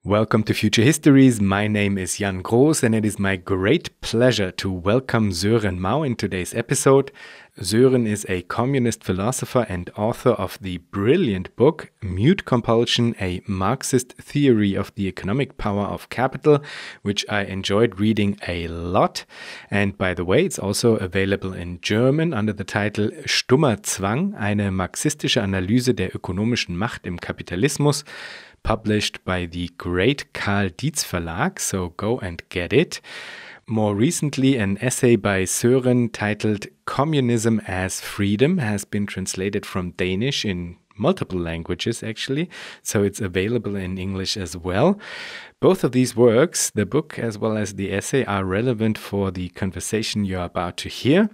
Welcome to Future Histories. My name is Jan Groß, and it is my great pleasure to welcome Søren Mau in today's episode. Søren is a communist philosopher and author of the brilliant book Mute Compulsion, a Marxist theory of the economic power of capital, which I enjoyed reading a lot. And by the way, it's also available in German under the title Stummer, Zwang, Eine marxistische Analyse der ökonomischen Macht im Kapitalismus, published by the great Karl Verlag, so go and get it. More recently, an essay by Søren titled Communism as Freedom has been translated from Danish in multiple languages, actually, so it's available in English as well. Both of these works, the book as well as the essay, are relevant for the conversation you're about to hear.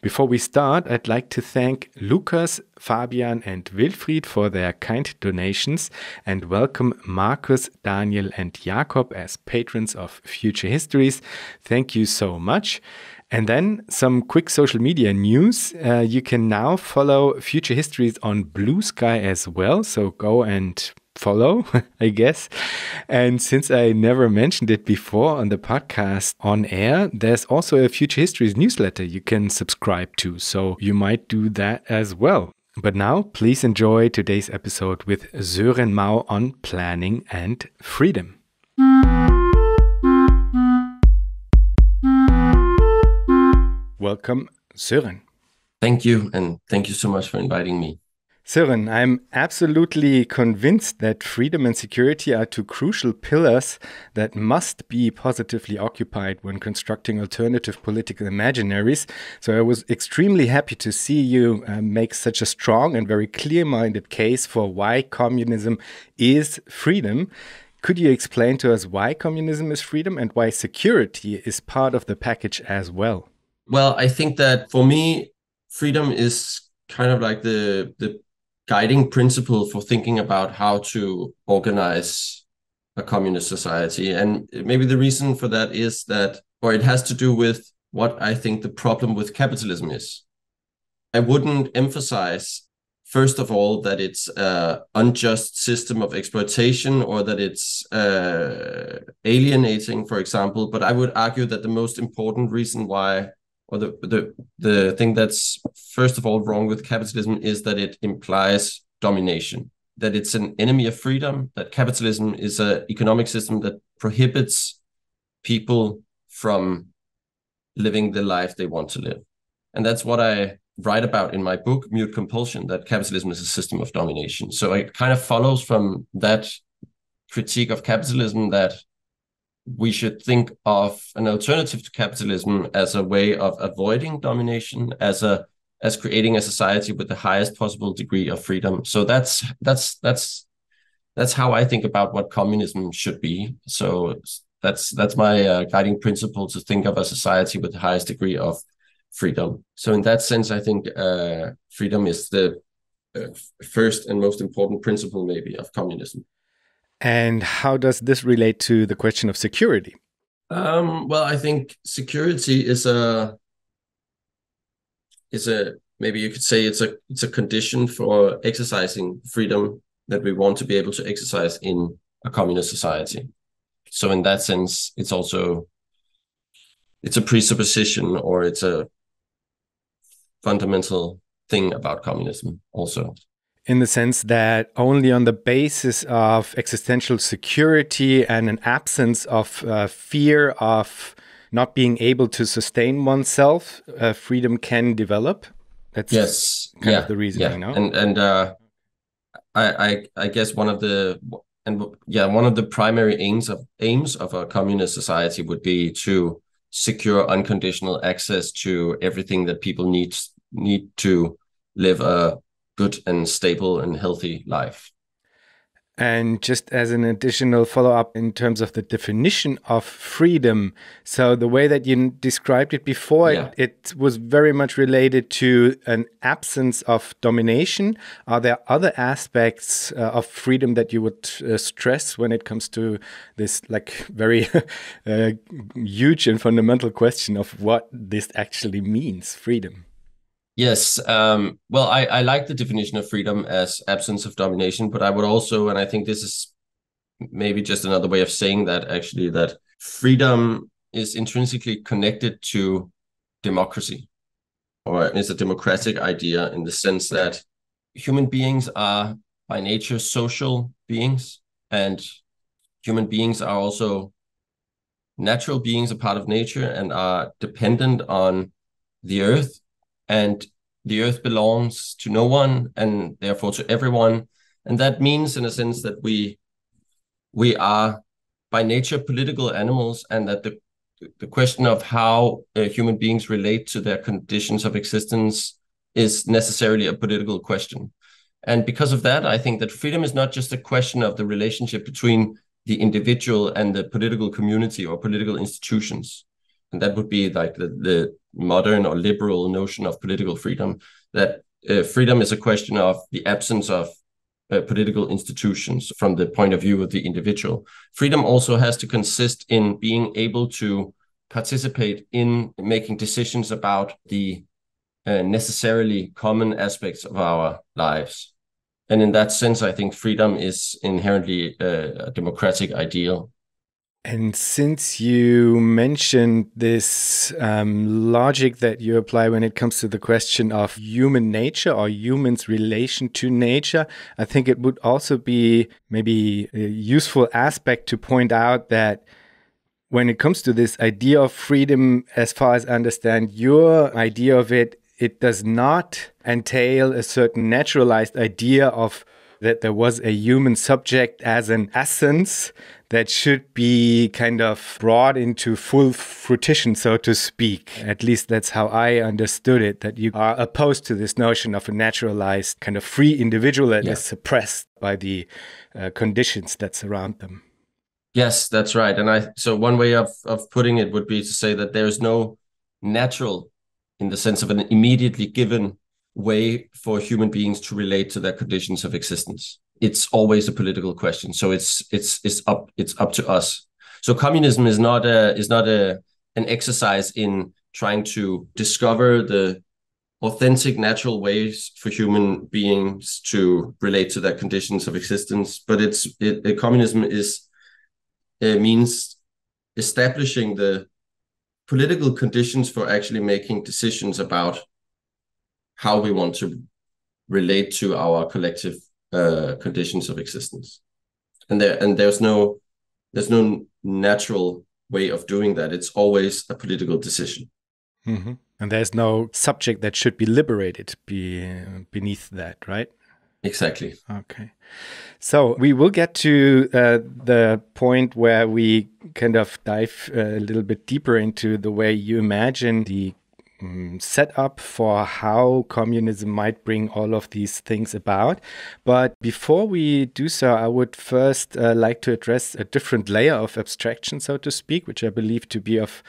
Before we start, I'd like to thank Lukas, Fabian and Wilfried for their kind donations and welcome Markus, Daniel and Jakob as patrons of Future Histories. Thank you so much. And then some quick social media news. You can now follow Future Histories on Blue Sky as well, so go and follow, I guess. And since I never mentioned it before on the podcast on air, there's also a Future Histories newsletter you can subscribe to, so you might do that as well. But now, please enjoy today's episode with Søren Mau on planning and freedom. Welcome, Søren. Thank you, and thank you so much for inviting me. Søren, I'm absolutely convinced that freedom and security are two crucial pillars that must be positively occupied when constructing alternative political imaginaries. So I was extremely happy to see you make such a strong and very clear-minded case for why communism is freedom. Could you explain to us why communism is freedom and why security is part of the package as well? Well, I think that for me, freedom is kind of like the guiding principle for thinking about how to organize a communist society. And maybe the reason for that is that, or it has to do with what I think the problem with capitalism is. I wouldn't emphasize, first of all, that it's an unjust system of exploitation or that it's alienating, for example, but I would argue that the most important reason why, or the thing that's first of all wrong with capitalism is that it implies domination, that it's an enemy of freedom, that capitalism is an economic system that prohibits people from living the life they want to live. And that's what I write about in my book, Mute Compulsion, that capitalism is a system of domination. So it kind of follows from that critique of capitalism that we should think of an alternative to capitalism as a way of avoiding domination, as creating a society with the highest possible degree of freedom. So that's how I think about what communism should be. So that's my guiding principle, to think of a society with the highest degree of freedom. So in that sense, I think freedom is the first and most important principle, maybe, of communism. And how does this relate to the question of security? Well, I think security is a maybe you could say it's a condition for exercising freedom that we want to be able to exercise in a communist society. So in that sense, it's a presupposition, or it's a fundamental thing about communism also. In the sense that only on the basis of existential security and an absence of fear of not being able to sustain oneself, freedom can develop. That's kind of the reasoning, no? And I guess one of the primary aims of a communist society would be to secure unconditional access to everything that people need to live a good and stable and healthy life. And just as an additional follow-up in terms of the definition of freedom, so the way that you described it before, it was very much related to an absence of domination. Are there other aspects of freedom that you would stress when it comes to this like very huge and fundamental question of what this actually means, freedom? Yes. Well, I like the definition of freedom as absence of domination, but I would also, and I think this is maybe just another way of saying that, actually, that freedom is intrinsically connected to democracy, or is a democratic idea, in the sense that human beings are by nature social beings, and human beings are also natural beings, a part of nature, and are dependent on the earth. And the earth belongs to no one, and therefore to everyone. And that means, in a sense, that we are by nature political animals, and that the question of how human beings relate to their conditions of existence is necessarily a political question. And because of that, I think that freedom is not just a question of the relationship between the individual and the political community or political institutions. And that would be like the modern or liberal notion of political freedom, that freedom is a question of the absence of political institutions from the point of view of the individual. Freedom also has to consist in being able to participate in making decisions about the necessarily common aspects of our lives. And in that sense, I think freedom is inherently a democratic ideal. And since you mentioned this logic that you apply when it comes to the question of human nature or humans' relation to nature, I think it would also be maybe a useful aspect to point out that when it comes to this idea of freedom, as far as I understand your idea of it, it does not entail a certain naturalized idea of that there was a human subject as an essence that should be kind of brought into full fruition, so to speak. At least that's how I understood it, that you are opposed to this notion of a naturalized kind of free individual that is suppressed by the conditions that surround them. Yes, that's right. And so one way of putting it would be to say that there's no natural, in the sense of an immediately given way for human beings to relate to their conditions of existence. It's always a political question. So it's up to us. So communism is not an exercise in trying to discover the authentic natural ways for human beings to relate to their conditions of existence, but communism means establishing the political conditions for actually making decisions about how we want to relate to our collective conditions of existence. And there's no natural way of doing that. It's always a political decision. Mm-hmm. And there's no subject that should be liberated beneath that, right? Exactly. Okay. So we will get to the point where we kind of dive a little bit deeper into the way you imagine the setup for how communism might bring all of these things about. But before we do so, I would first like to address a different layer of abstraction, so to speak, which I believe to be of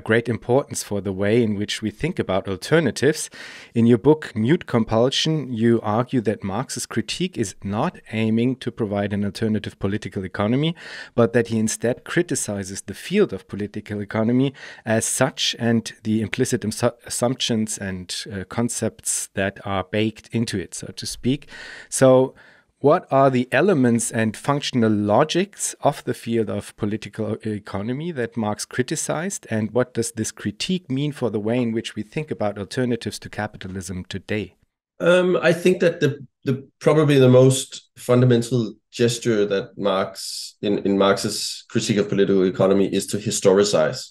great importance for the way in which we think about alternatives. In your book, Mute Compulsion, you argue that Marx's critique is not aiming to provide an alternative political economy, but that he instead criticizes the field of political economy as such and the implicit assumptions and concepts that are baked into it, so to speak. So what are the elements and functional logics of the field of political economy that Marx criticized, and what does this critique mean for the way in which we think about alternatives to capitalism today? I think that the probably the most fundamental gesture that Marx in Marx's critique of political economy is to historicize.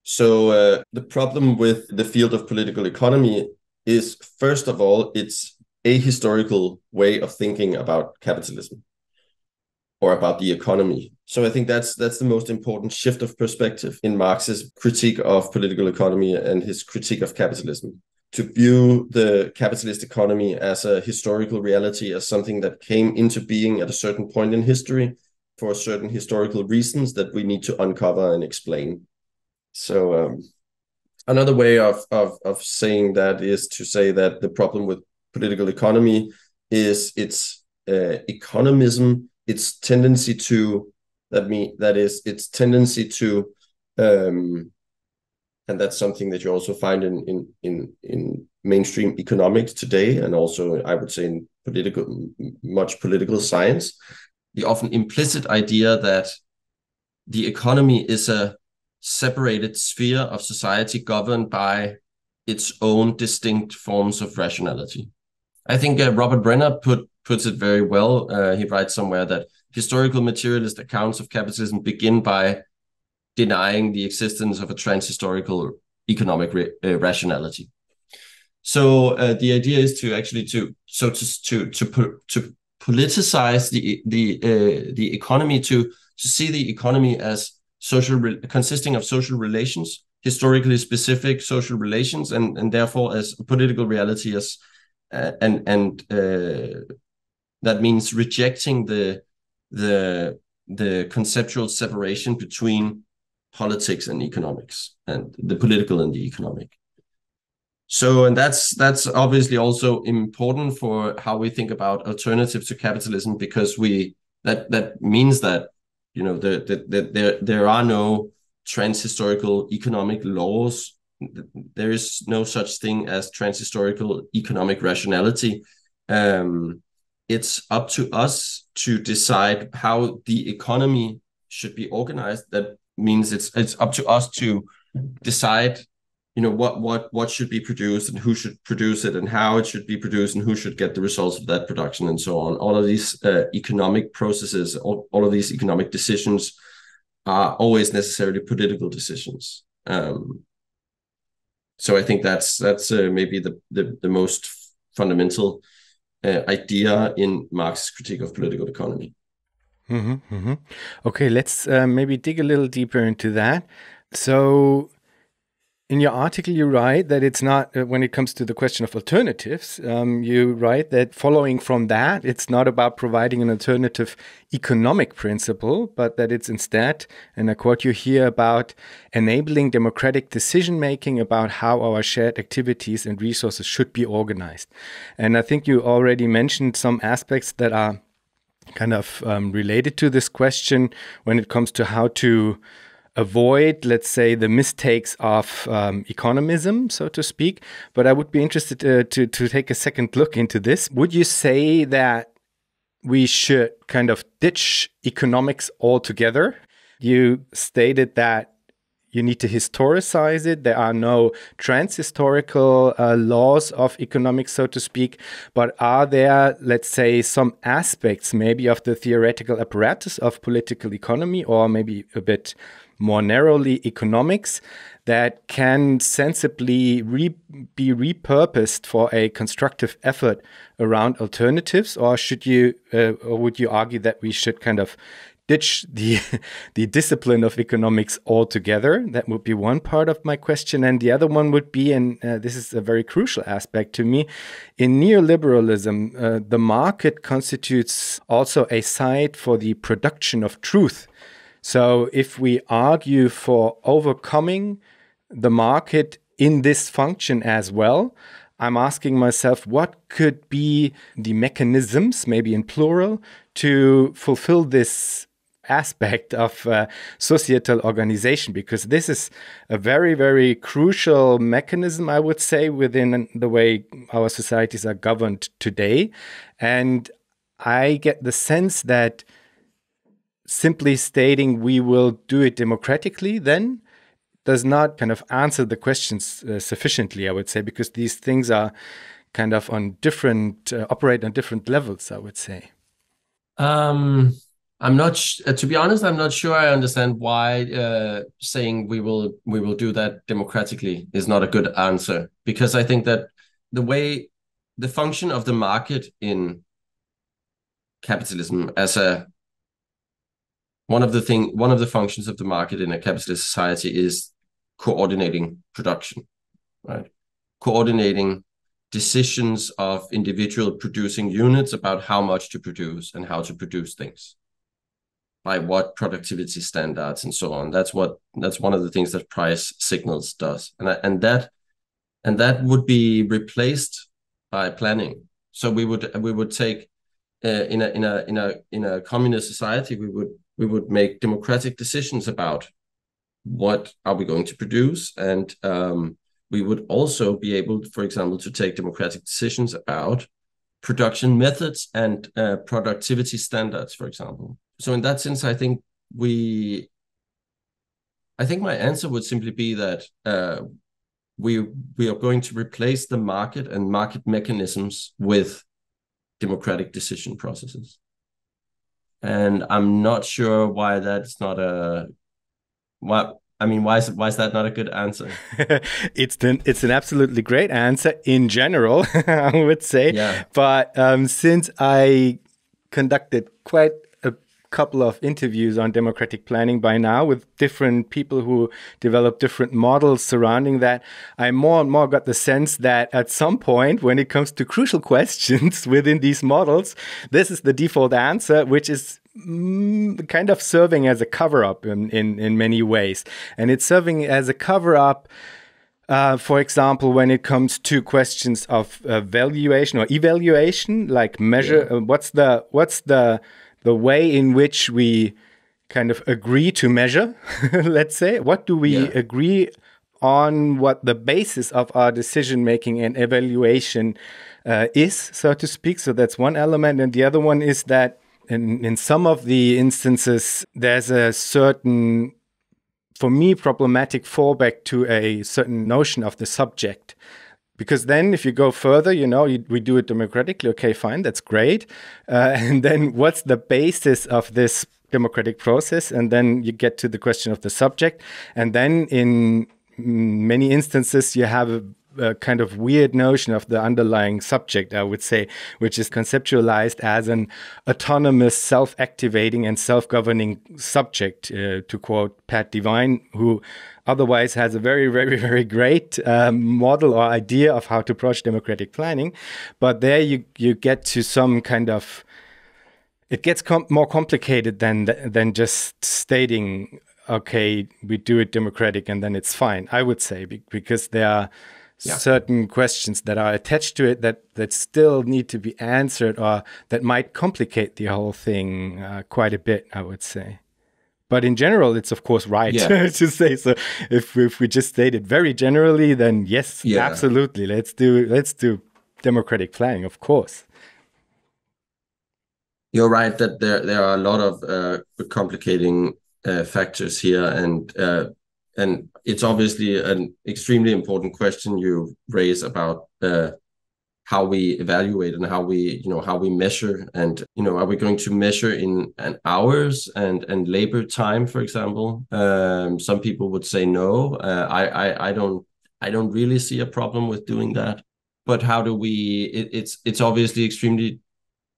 So the problem with the field of political economy is, first of all, it's a historical way of thinking about capitalism or about the economy. So I think that's the most important shift of perspective in Marx's critique of political economy and his critique of capitalism. To view the capitalist economy as a historical reality, as something that came into being at a certain point in history for certain historical reasons that we need to uncover and explain. So another way of saying that is to say that the problem with political economy is its economism, its tendency to and that's something that you also find in mainstream economics today, and also I would say in much political science, the often implicit idea that the economy is a separated sphere of society governed by its own distinct forms of rationality. I think Robert Brenner puts it very well. He writes somewhere that historical materialist accounts of capitalism begin by denying the existence of a transhistorical economic rationality. So the idea is to actually to politicize the economy, to see the economy as consisting of social relations, historically specific social relations, and therefore as a political reality, as that means rejecting the conceptual separation between politics and economics, and the political and the economic. So, and that's obviously also important for how we think about alternatives to capitalism, because that means that, you know, there are no transhistorical economic laws. There is no such thing as transhistorical economic rationality. It's up to us to decide how the economy should be organized. That means it's up to us to decide, you know, what should be produced and who should produce it and how it should be produced and who should get the results of that production and so on. All of these economic processes, all of these economic decisions are always necessarily political decisions. So I think that's maybe the most fundamental idea in Marx's critique of political economy. Mm-hmm, mm-hmm. Okay, let's maybe dig a little deeper into that. So in your article, you write that it's not, when it comes to the question of alternatives, you write that following from that, it's not about providing an alternative economic principle, but that it's instead, and I quote you here, about enabling democratic decision-making about how our shared activities and resources should be organized. And I think you already mentioned some aspects that are kind of related to this question when it comes to how to avoid, let's say, the mistakes of economism, so to speak. But I would be interested to take a second look into this. Would you say that we should kind of ditch economics altogether? You stated that you need to historicize it. There are no transhistorical laws of economics, so to speak. But are there, let's say, some aspects maybe of the theoretical apparatus of political economy, or maybe a bit more narrowly economics, that can sensibly be repurposed for a constructive effort around alternatives? Or should you, or would you argue that we should kind of ditch the discipline of economics altogether? That would be one part of my question. And the other one would be, and this is a very crucial aspect to me, in neoliberalism, the market constitutes also a site for the production of truth. So if we argue for overcoming the market in this function as well, I'm asking myself, what could be the mechanisms, maybe in plural, to fulfill this aspect of societal organization? Because this is a very, very crucial mechanism, I would say, within the way our societies are governed today. And I get the sense that simply stating we will do it democratically then does not kind of answer the questions sufficiently, I would say, because these things are kind of on different, operate on different levels, I would say. I'm not, to be honest, I'm not sure I understand why saying we will do that democratically is not a good answer, because I think that the function of the market in capitalism as one of the functions of the market in a capitalist society is coordinating production, right? Coordinating decisions of individual producing units about how much to produce and how to produce things, by what productivity standards and so on. That's one of the things that price signals does, and that would be replaced by planning. So we would take in a communist society, we would make democratic decisions about what are we going to produce, and we would also be able, for example, to take democratic decisions about production methods and productivity standards, for example. So in that sense, I think my answer would simply be that we are going to replace the market and market mechanisms with democratic decision processes. And I'm not sure why that's not why is that not a good answer? It's an absolutely great answer in general, I would say. Yeah. But since I conducted quite a couple of interviews on democratic planning by now with different people who develop different models surrounding that, I more and more got the sense that at some point, when it comes to crucial questions within these models, this is the default answer, which is kind of serving as a cover-up in many ways. And it's serving as a cover-up, for example, when it comes to questions of valuation or evaluation, like measure, what's the way in which we kind of agree to measure, let's say. What do we agree on, what the basis of our decision-making and evaluation is, so to speak? So that's one element. And the other one is that in some of the instances, there's a certain, for me, problematic fallback to a certain notion of the subject. Because then if you go further, we do it democratically. Okay, fine, that's great. And then what's the basis of this democratic process? And then you get to the question of the subject. And then in many instances, you have a kind of weird notion of the underlying subject, I would say, which is conceptualized as an autonomous, self-activating and self-governing subject, to quote Pat Devine, who otherwise has a very, very, very great model or idea of how to approach democratic planning. But there you get to some kind of, it gets more complicated than just stating, okay, we do it democratic and then it's fine, I would say, because there are certain questions that are attached to it that still need to be answered, or that might complicate the whole thing quite a bit, I would say. But in general, it's of course right to say so. If we just state it very generally, then yes, absolutely, let's do democratic planning, of course. You're right that there are a lot of complicating factors here, and it's obviously an extremely important question you raise about how we evaluate and how we measure, and are we going to measure in hours and labor time, for example? Some people would say no. I don't really see a problem with doing that. But how do we? It's obviously extremely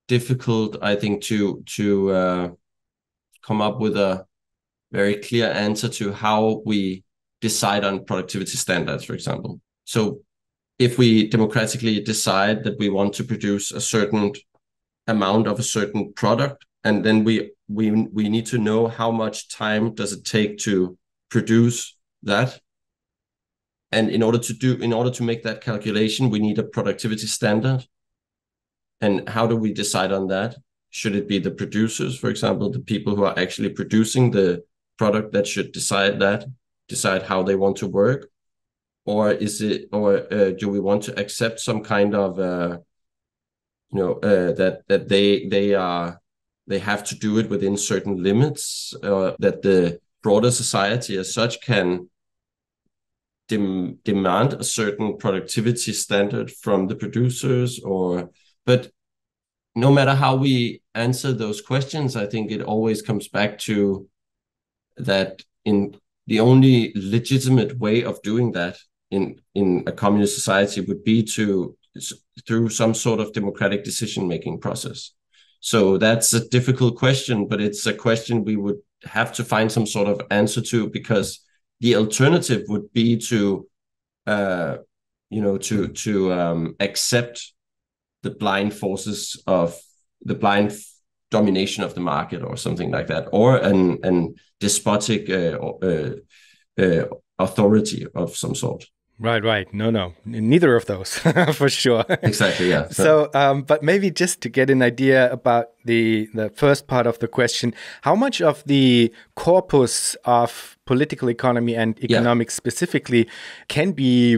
difficult, I think, to come up with a very clear answer to how we decide on productivity standards, for example. So if we democratically decide that we want to produce a certain amount of a certain product, and then we need to know how much time does it take to produce that. And in order to make that calculation, we need a productivity standard. And how do we decide on that? Should it be the producers, for example, the people who are actually producing the product that should decide how they want to work? Or do we want to accept some kind of that they have to do it within certain limits, that the broader society as such can demand a certain productivity standard from the producers? But no matter how we answer those questions, I think it always comes back to that in the only legitimate way of doing that in a communist society would be through some sort of democratic decision-making process. So that's a difficult question, but it's a question we would have to find some sort of answer to, because the alternative would be to accept the blind forces of the blind domination of the market or something like that, or an despotic authority of some sort. Right. No, neither of those for sure. Exactly, yeah. So, but maybe just to get an idea about the first part of the question, how much of the corpus of political economy and economics specifically can be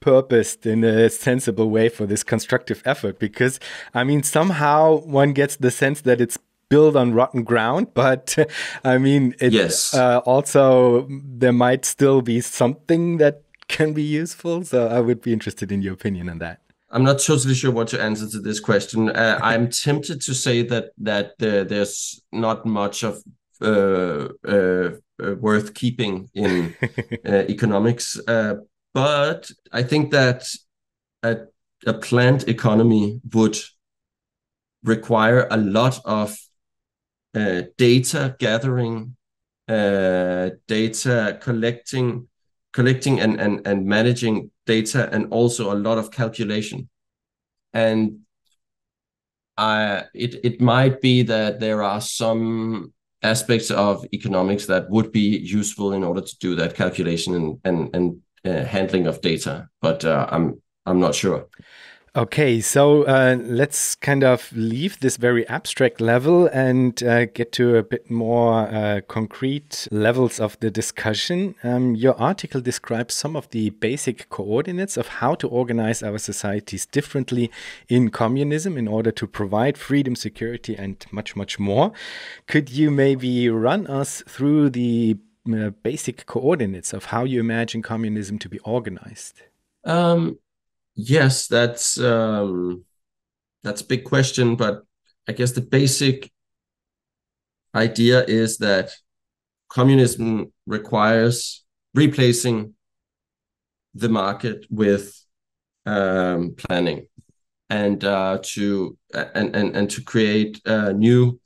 purposed in a sensible way for this constructive effort? Because, I mean, somehow one gets the sense that it's built on rotten ground, but I mean, Yes. Also there might still be something that can be useful. So I would be interested in your opinion on that. I'm not totally sure what to answer to this question. I'm tempted to say that there's not much of worth keeping in economics, but I think that a planned economy would require a lot of data gathering, data collecting and managing data, and also a lot of calculation. And it might be that there are some aspects of economics that would be useful in order to do that calculation and handling of data, but I'm not sure. Okay, so let's kind of leave this very abstract level and get to a bit more concrete levels of the discussion. Your article describes some of the basic coordinates of how to organize our societies differently in communism in order to provide freedom, security, and much, much more. Could you maybe run us through the basic coordinates of how you imagine communism to be organized? Yes, that's a big question, but I guess the basic idea is that communism requires replacing the market with planning, and to create new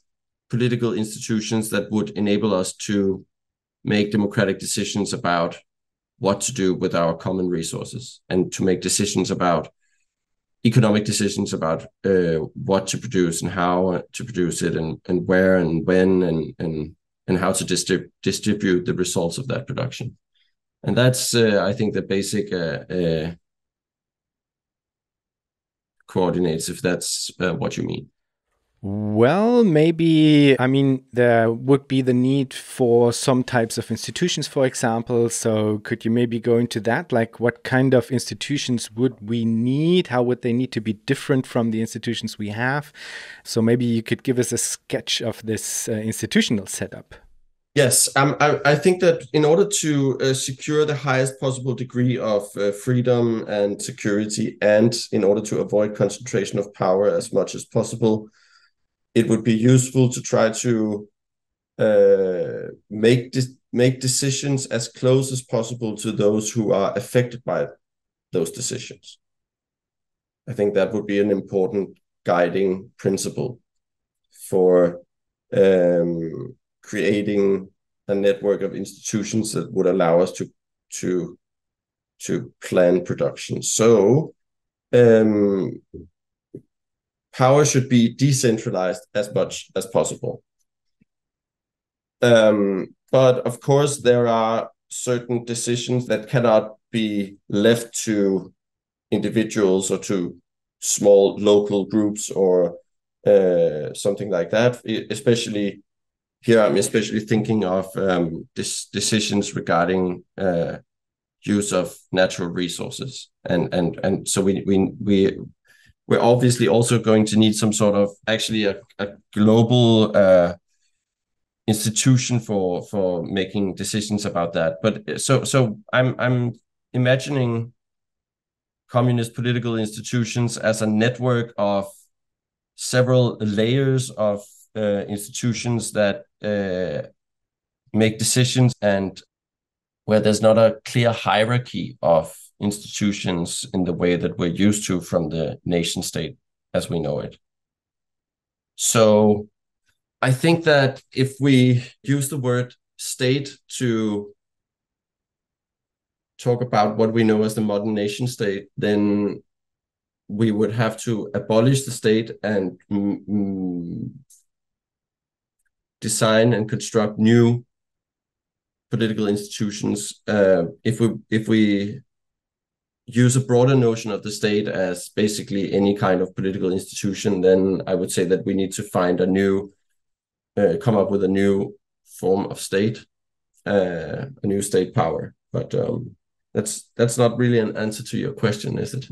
political institutions that would enable us to make democratic decisions about what to do with our common resources, and to make decisions about economic decisions about what to produce and how to produce it, and where and when, and how to distribute the results of that production. And that's, I think, the basic coordinates, if that's what you mean. Well, maybe, I mean, there would be the need for some types of institutions, for example. So could you maybe go into that? Like, what kind of institutions would we need? How would they need to be different from the institutions we have? So maybe you could give us a sketch of this institutional setup. Yes, I think that in order to secure the highest possible degree of freedom and security, and in order to avoid concentration of power as much as possible, it would be useful to try to make decisions as close as possible to those who are affected by those decisions. I think that would be an important guiding principle for creating a network of institutions that would allow us to plan production. So power should be decentralized as much as possible. But of course, there are certain decisions that cannot be left to individuals or to small local groups or something like that. Especially here, I'm especially thinking of decisions regarding use of natural resources, and so we're obviously also going to need some sort of actually a global institution for making decisions about that. But so I'm imagining communist political institutions as a network of several layers of institutions that make decisions, and where there's not a clear hierarchy of institutions in the way that we're used to from the nation state as we know it. So I think that if we use the word state to talk about what we know as the modern nation state, then we would have to abolish the state and design and construct new political institutions. If we use a broader notion of the state as basically any kind of political institution, then I would say that we need to find come up with a new form of state, a new state power. But That's not really an answer to your question, is it?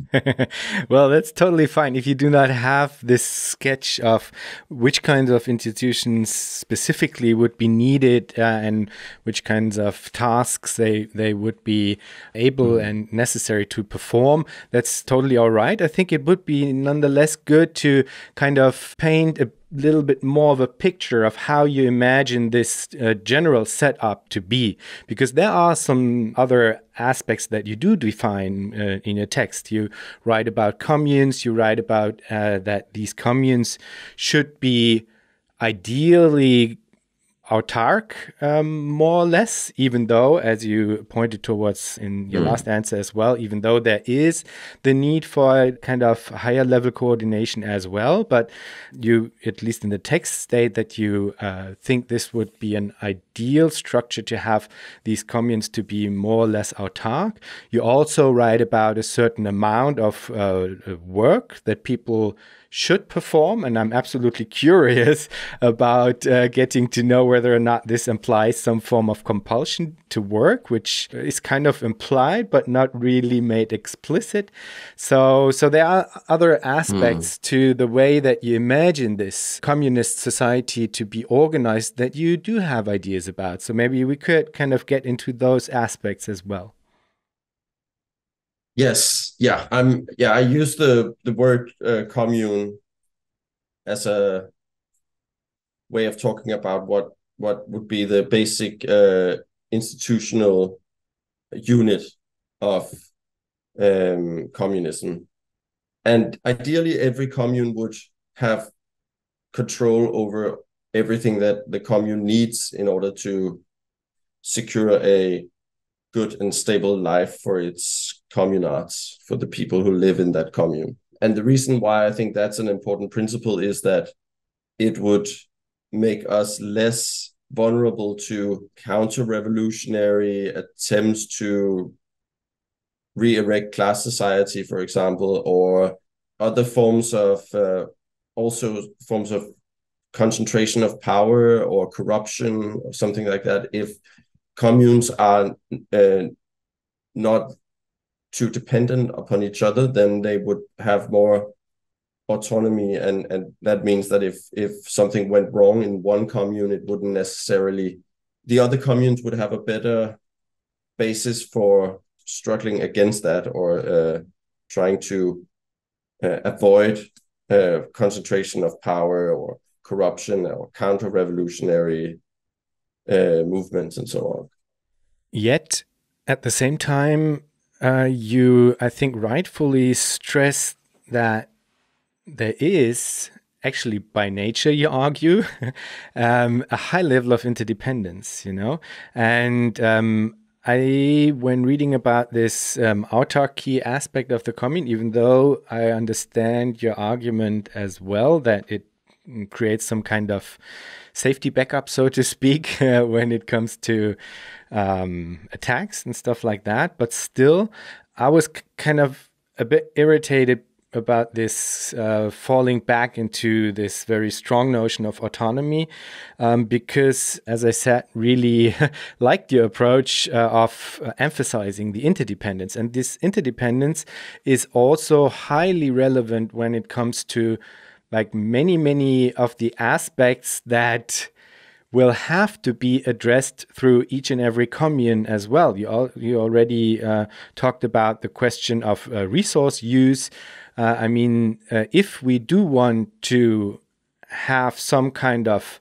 Well, that's totally fine. If you do not have this sketch of which kinds of institutions specifically would be needed and which kinds of tasks they would be able and necessary to perform, that's totally all right. I think it would be nonetheless good to kind of paint a little bit more of a picture of how you imagine this general setup to be, because there are some other aspects that you do define in your text. You write about communes, you write about that these communes should be ideally autark, more or less, even though, as you pointed towards in your last answer as well, even though there is the need for a kind of higher level coordination as well. But you, at least in the text, state that you think this would be an ideal structure to have these communes to be more or less autark. You also write about a certain amount of work that people should perform, and I'm absolutely curious about getting to know whether or not this implies some form of compulsion to work, which is kind of implied but not really made explicit. So there are other aspects to the way that you imagine this communist society to be organized that you do have ideas about. So maybe we could kind of get into those aspects as well. Yes, yeah, I use the word commune as a way of talking about what would be the basic institutional unit of communism. And ideally, every commune would have control over everything that the commune needs in order to secure a good and stable life for its communards, for the people who live in that commune. And the reason why I think that's an important principle is that it would make us less vulnerable to counter-revolutionary attempts to re-erect class society, for example, or other forms of also forms of concentration of power or corruption or something like that. If communes are not too dependent upon each other, then they would have more autonomy, and that means that if something went wrong in one commune, it wouldn't necessarily, the other communes would have a better basis for struggling against that, or trying to avoid concentration of power or corruption or counter-revolutionary movements and so on. Yet, at the same time, you, I think, rightfully stress that there is actually, by nature, you argue, a high level of interdependence, you know? And when reading about this autarky aspect of the commune, even though I understand your argument as well, that it creates some kind of safety backup, so to speak, when it comes to attacks and stuff like that. But still, I was kind of a bit irritated about this falling back into this very strong notion of autonomy, because, as I said, really liked your approach of emphasizing the interdependence. And this interdependence is also highly relevant when it comes to like many of the aspects that will have to be addressed through each and every commune as well. You already talked about the question of resource use. If we do want to have some kind of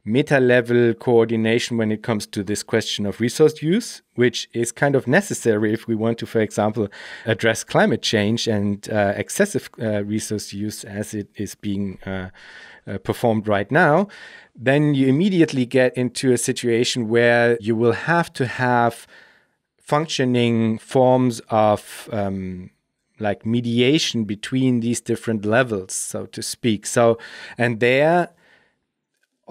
meta-level coordination when it comes to this question of resource use, which is kind of necessary if we want to, for example, address climate change and excessive resource use as it is being performed right now, then you immediately get into a situation where you will have to have functioning forms of like mediation between these different levels, so to speak. So, and there,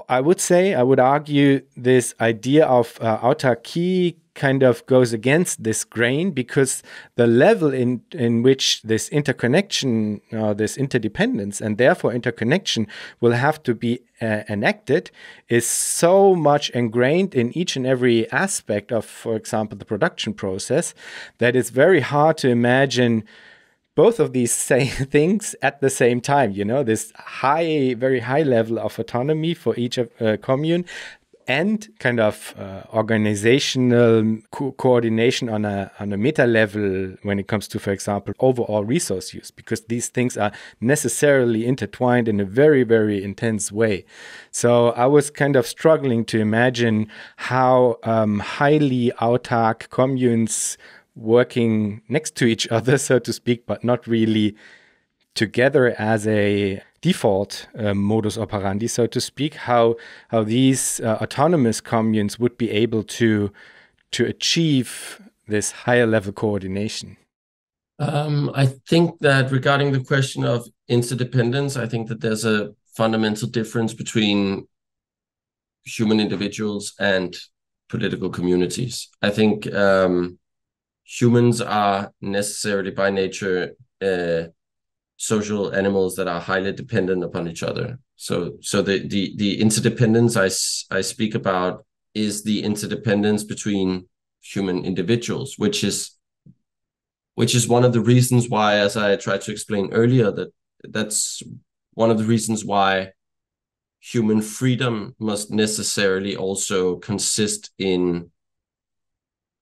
I would argue this idea of autarky kind of goes against this grain, because the level in which this interconnection, this interdependence, and therefore interconnection will have to be enacted is so much ingrained in each and every aspect of, for example, the production process, that it's very hard to imagine both of these same things at the same time. This very high level of autonomy for each commune, and kind of organizational coordination on a meta level when it comes to, for example, overall resource use, because these things are necessarily intertwined in a very, very intense way. So I was kind of struggling to imagine how highly autark communes working next to each other, so to speak, but not really together as a default modus operandi, so to speak, how these autonomous communes would be able to achieve this higher level coordination. I think that regarding the question of interdependence, I think that there's a fundamental difference between human individuals and political communities. I think humans are necessarily by nature social animals that are highly dependent upon each other. So the interdependence I speak about is the interdependence between human individuals, which is one of the reasons why, as I tried to explain earlier, that's one of the reasons why human freedom must necessarily also consist in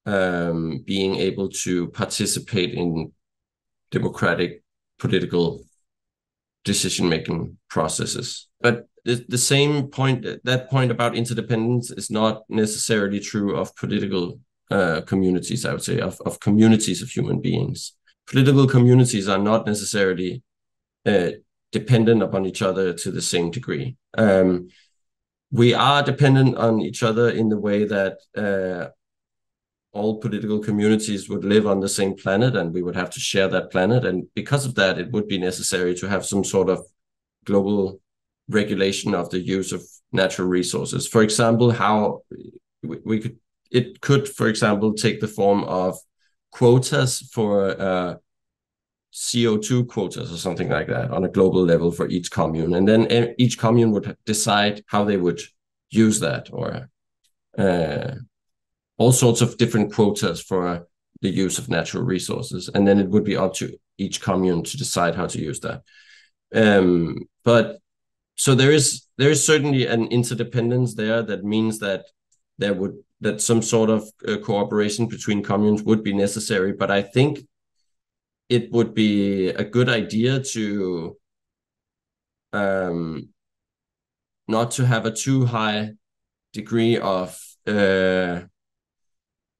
being able to participate in democratic political decision-making processes. But the same point, that point about interdependence is not necessarily true of political communities, I would say, of communities of human beings. Political communities are not necessarily dependent upon each other to the same degree. We are dependent on each other in the way that all political communities would live on the same planet, and we would have to share that planet. And because of that, it would be necessary to have some sort of global regulation of the use of natural resources. For example, how it could, for example, take the form of quotas for CO2 quotas or something like that on a global level for each commune. And then each commune would decide how they would use that, or all sorts of different quotas for the use of natural resources. And then it would be up to each commune to decide how to use that. But so there is certainly an interdependence there that means that that some sort of cooperation between communes would be necessary. But I think it would be a good idea to not to have a too high degree of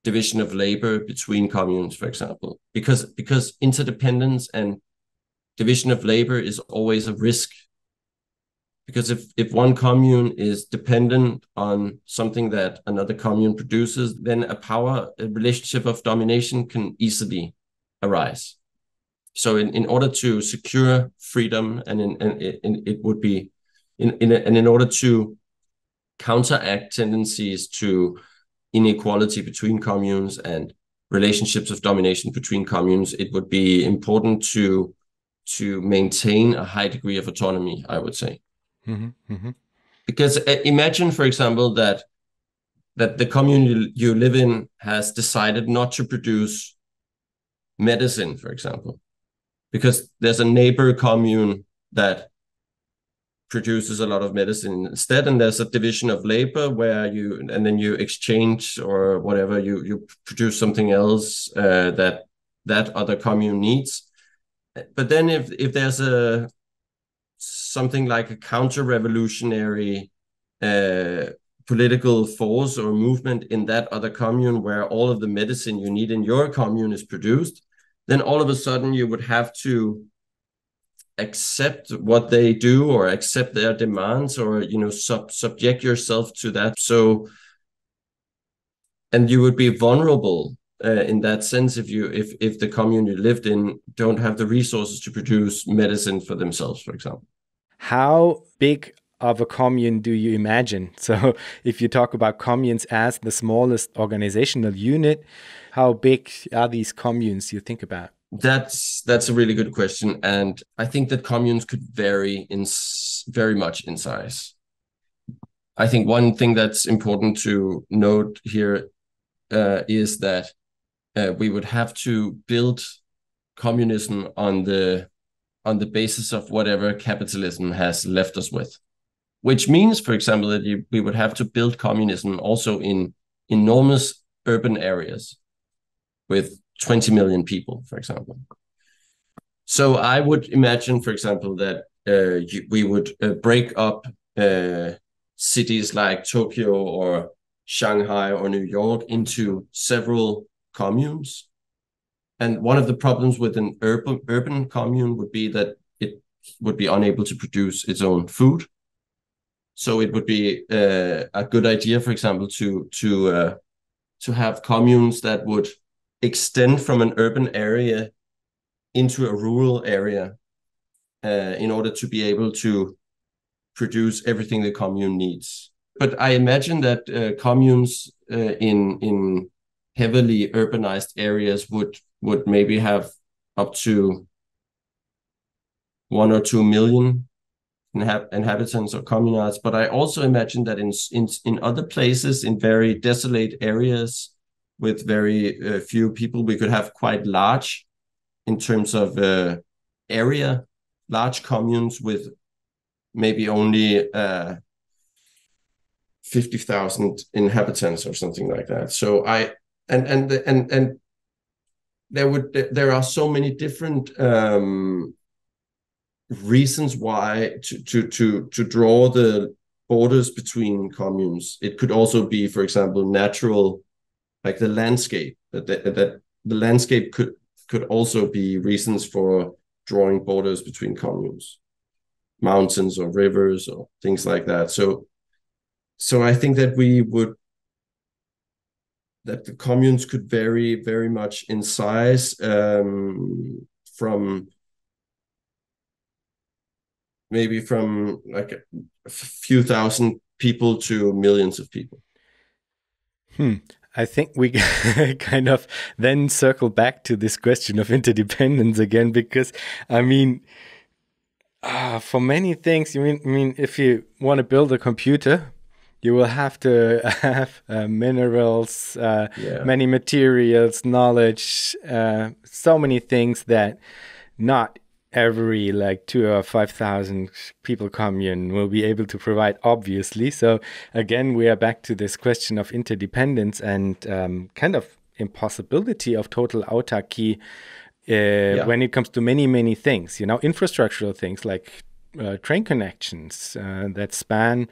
division of labor between communes, for example, because interdependence and division of labor is always a risk. Because if one commune is dependent on something that another commune produces, then a relationship of domination can easily arise. So in order to secure freedom, and it would be in order to counteract tendencies to inequality between communes and relationships of domination between communes, it would be important to maintain a high degree of autonomy, I would say. Mm-hmm, mm-hmm. Because imagine, for example, that the commune you live in has decided not to produce medicine, for example, because there's a neighbor commune that produces a lot of medicine instead, and there's a division of labor where then you exchange or whatever, you produce something else that other commune needs. But then if there's something like a counter-revolutionary political force or movement in that other commune where all of the medicine you need in your commune is produced, then all of a sudden you would have to accept what they do or accept their demands, or subject yourself to that. So, and you would be vulnerable in that sense if the commune you lived in don't have the resources to produce medicine for themselves, for example. How big of a commune do you imagine? So if you talk about communes as the smallest organizational unit, how big are these communes you think about? That's a really good question, and I think that communes could vary very much in size. I think one thing that's important to note here is that we would have to build communism on the basis of whatever capitalism has left us with, which means, for example, that we would have to build communism also in enormous urban areas with 20 million people, for example. So I would imagine, for example, that we would break up cities like Tokyo or Shanghai or New York into several communes. And one of the problems with an urban commune would be that it would be unable to produce its own food. So it would be a good idea, for example, to have communes that would extend from an urban area into a rural area in order to be able to produce everything the commune needs. But I imagine that communes in heavily urbanized areas would maybe have up to 1 or 2 million inhabitants or communards. But I also imagine that in other places, in very desolate areas with very few people, we could have quite large, in terms of area, large communes with maybe only 50,000 inhabitants or something like that. So there are so many different reasons why to draw the borders between communes. It could also be, for example, natural, like the landscape. That the landscape could also be reasons for drawing borders between communes, mountains or rivers or things like that. So I think that that the communes could vary very much in size, from like a few thousand people to millions of people. I think we kind of then circle back to this question of interdependence again, because I mean, for many things, if you want to build a computer, you will have to have minerals, many materials, knowledge, so many things that not every like 2 or 5,000 people commune will be able to provide, obviously. So again, we are back to this question of interdependence and kind of impossibility of total autarky when it comes to many, many things, infrastructural things like train connections that span,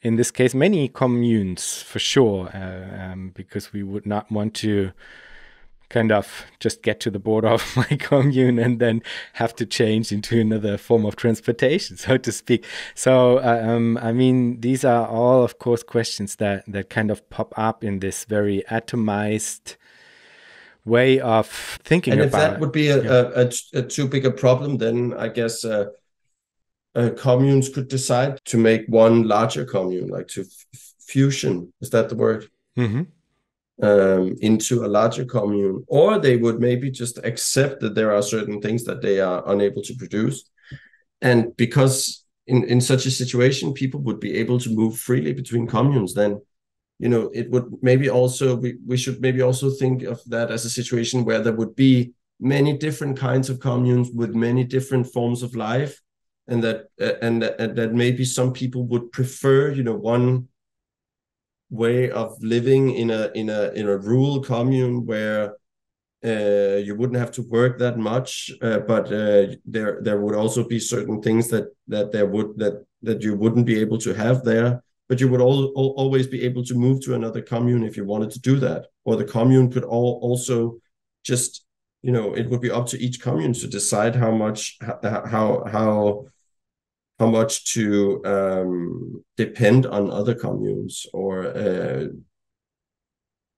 in this case, many communes for sure, because we would not want to kind of just get to the border of my commune and then have to change into another form of transportation, so to speak. So, these are all, of course, questions that kind of pop up in this very atomized way of thinking about. And if that would be a too big a problem, then I guess communes could decide to make one larger commune, like to fusion. Is that the word? Mm-hmm. Into a larger commune, or they would maybe just accept that there are certain things that they are unable to produce, and because in such a situation people would be able to move freely between communes, then it would maybe also we should maybe also think of that as a situation where there would be many different kinds of communes with many different forms of life, and that maybe some people would prefer one way of living in a rural commune where you wouldn't have to work that much, but there would also be certain things that you wouldn't be able to have there, but you would always be able to move to another commune if you wanted to do that. Or the commune could also just it would be up to each commune to decide how much to depend on other communes, or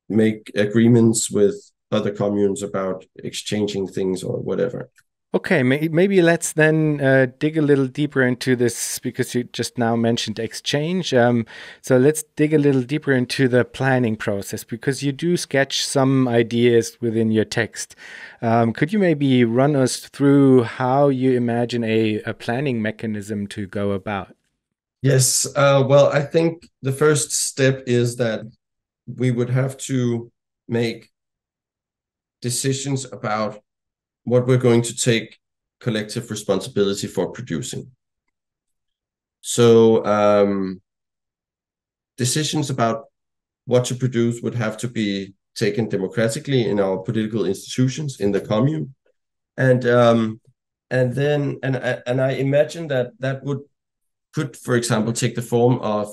make agreements with other communes about exchanging things or whatever. Okay, maybe let's then dig a little deeper into this because you just now mentioned exchange. So let's dig a little deeper into the planning process because you do sketch some ideas within your text. Could you maybe run us through how you imagine a planning mechanism to go about? Yes. Well, I think the first step is that we would have to make decisions about what we're going to take collective responsibility for producing. So decisions about what to produce would have to be taken democratically in our political institutions in the commune, and I imagine that could, for example, take the form of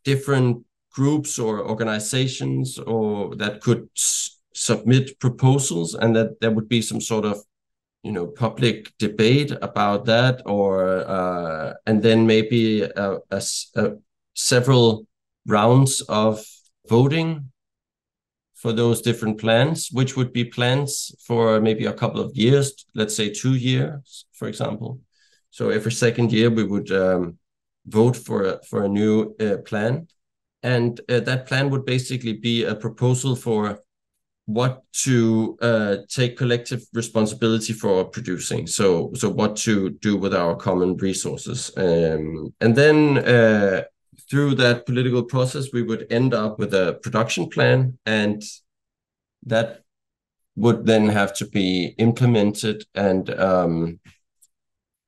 different groups or organizations, or that could submit proposals, and that there would be some sort of public debate about that, or and then maybe several rounds of voting for those different plans, which would be plans for maybe a couple of years, let's say 2 years, for example. So every second year we would vote for a new plan, and that plan would basically be a proposal for what to take collective responsibility for producing. So what to do with our common resources, and then through that political process, we would end up with a production plan, and that would then have to be implemented, and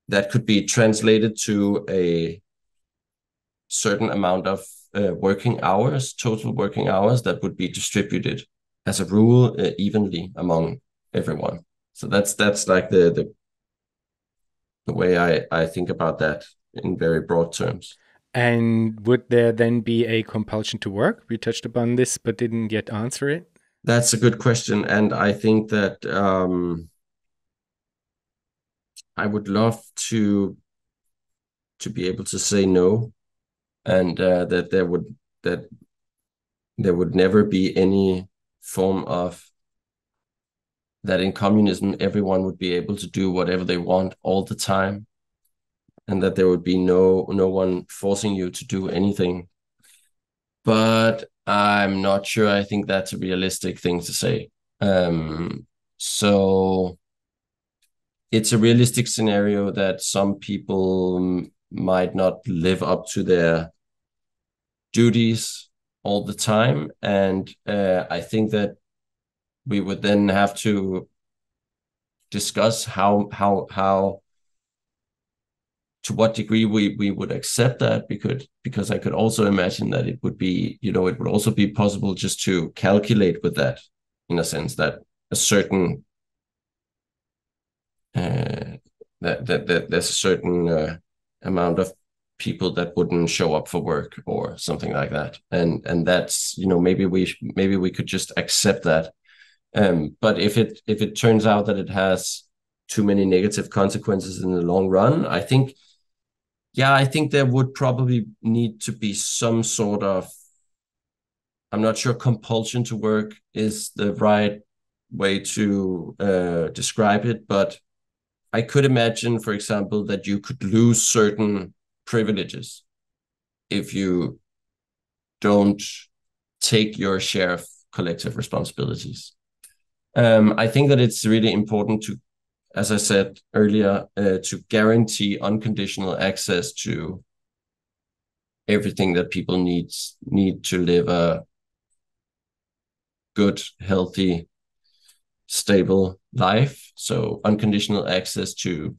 that could be translated to a certain amount of working hours, total working hours, that would be distributed as a rule evenly among everyone. So that's like the way I think about that in very broad terms. And would there then be a compulsion to work? We touched upon this, but didn't yet answer it. That's a good question, and I think that I would love to be able to say no, and that there would never be any form of that in communism everyone would be able to do whatever they want all the time, and that there would be no one forcing you to do anything. But I'm not sure I think that's a realistic thing to say. So it's a realistic scenario that some people might not live up to their duties all the time, and I think that we would then have to discuss how to what degree we would accept that, because I could also imagine that it would be, it would also be possible just to calculate with that, in a sense that a certain that there's a certain amount of people that wouldn't show up for work or something like that, and that's maybe we could just accept that. But if it turns out that it has too many negative consequences in the long run, I think there would probably need to be some sort of, I'm not sure compulsion to work is the right way to describe it, but I could imagine, for example, that you could lose certain privileges if you don't take your share of collective responsibilities. I think that it's really important to, as I said earlier, to guarantee unconditional access to everything that people need to live a good, healthy, stable life. So unconditional access to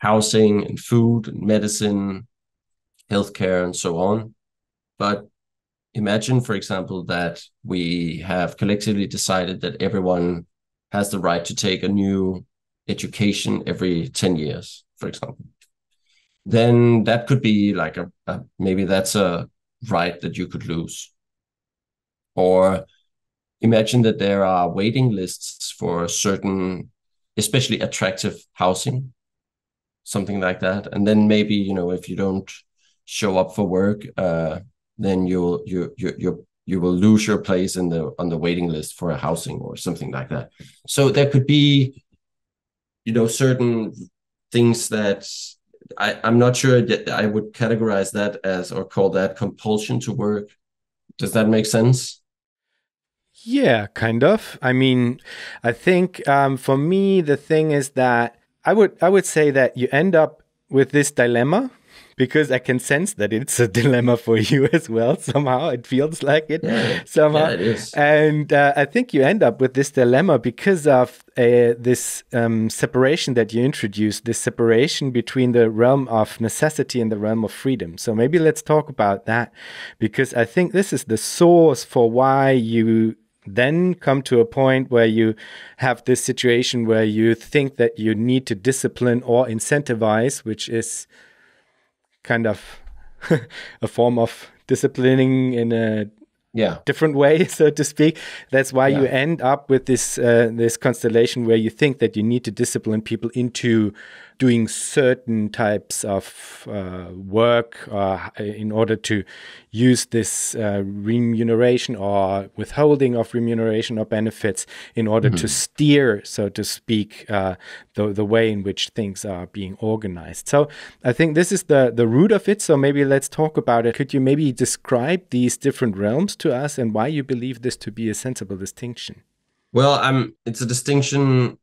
housing and food and medicine, healthcare, and so on. But imagine, for example, that we have collectively decided that everyone has the right to take a new education every 10 years, for example. Then that could be like maybe that's a right that you could lose. Or imagine that there are waiting lists for certain, especially attractive housing, something like that. And then maybe, if you don't show up for work, then you will lose your place on the waiting list for a housing or something like that. So there could be certain things that I'm not sure that I would categorize that as or call that compulsion to work. Does that make sense? Yeah, kind of. I mean, I think for me, the thing is that I would say that you end up with this dilemma because I can sense that it's a dilemma for you as well. Somehow it feels like it. Yeah, Somehow, yeah, it is. and I think you end up with this dilemma because of this separation that you introduced. This separation between the realm of necessity and the realm of freedom. So maybe let's talk about that, because I think this is the source for why you then come to a point where you have this situation where you think that you need to discipline or incentivize, which is kind of a form of disciplining in a different way, so to speak. That's why you end up with this constellation where you think that you need to discipline people into doing certain types of work in order to use this remuneration or withholding of remuneration or benefits in order to steer, so to speak, the way in which things are being organized. So I think this is the root of it. So maybe let's talk about it. Could you maybe describe these different realms to us and why you believe this to be a sensible distinction? Well, it's a distinction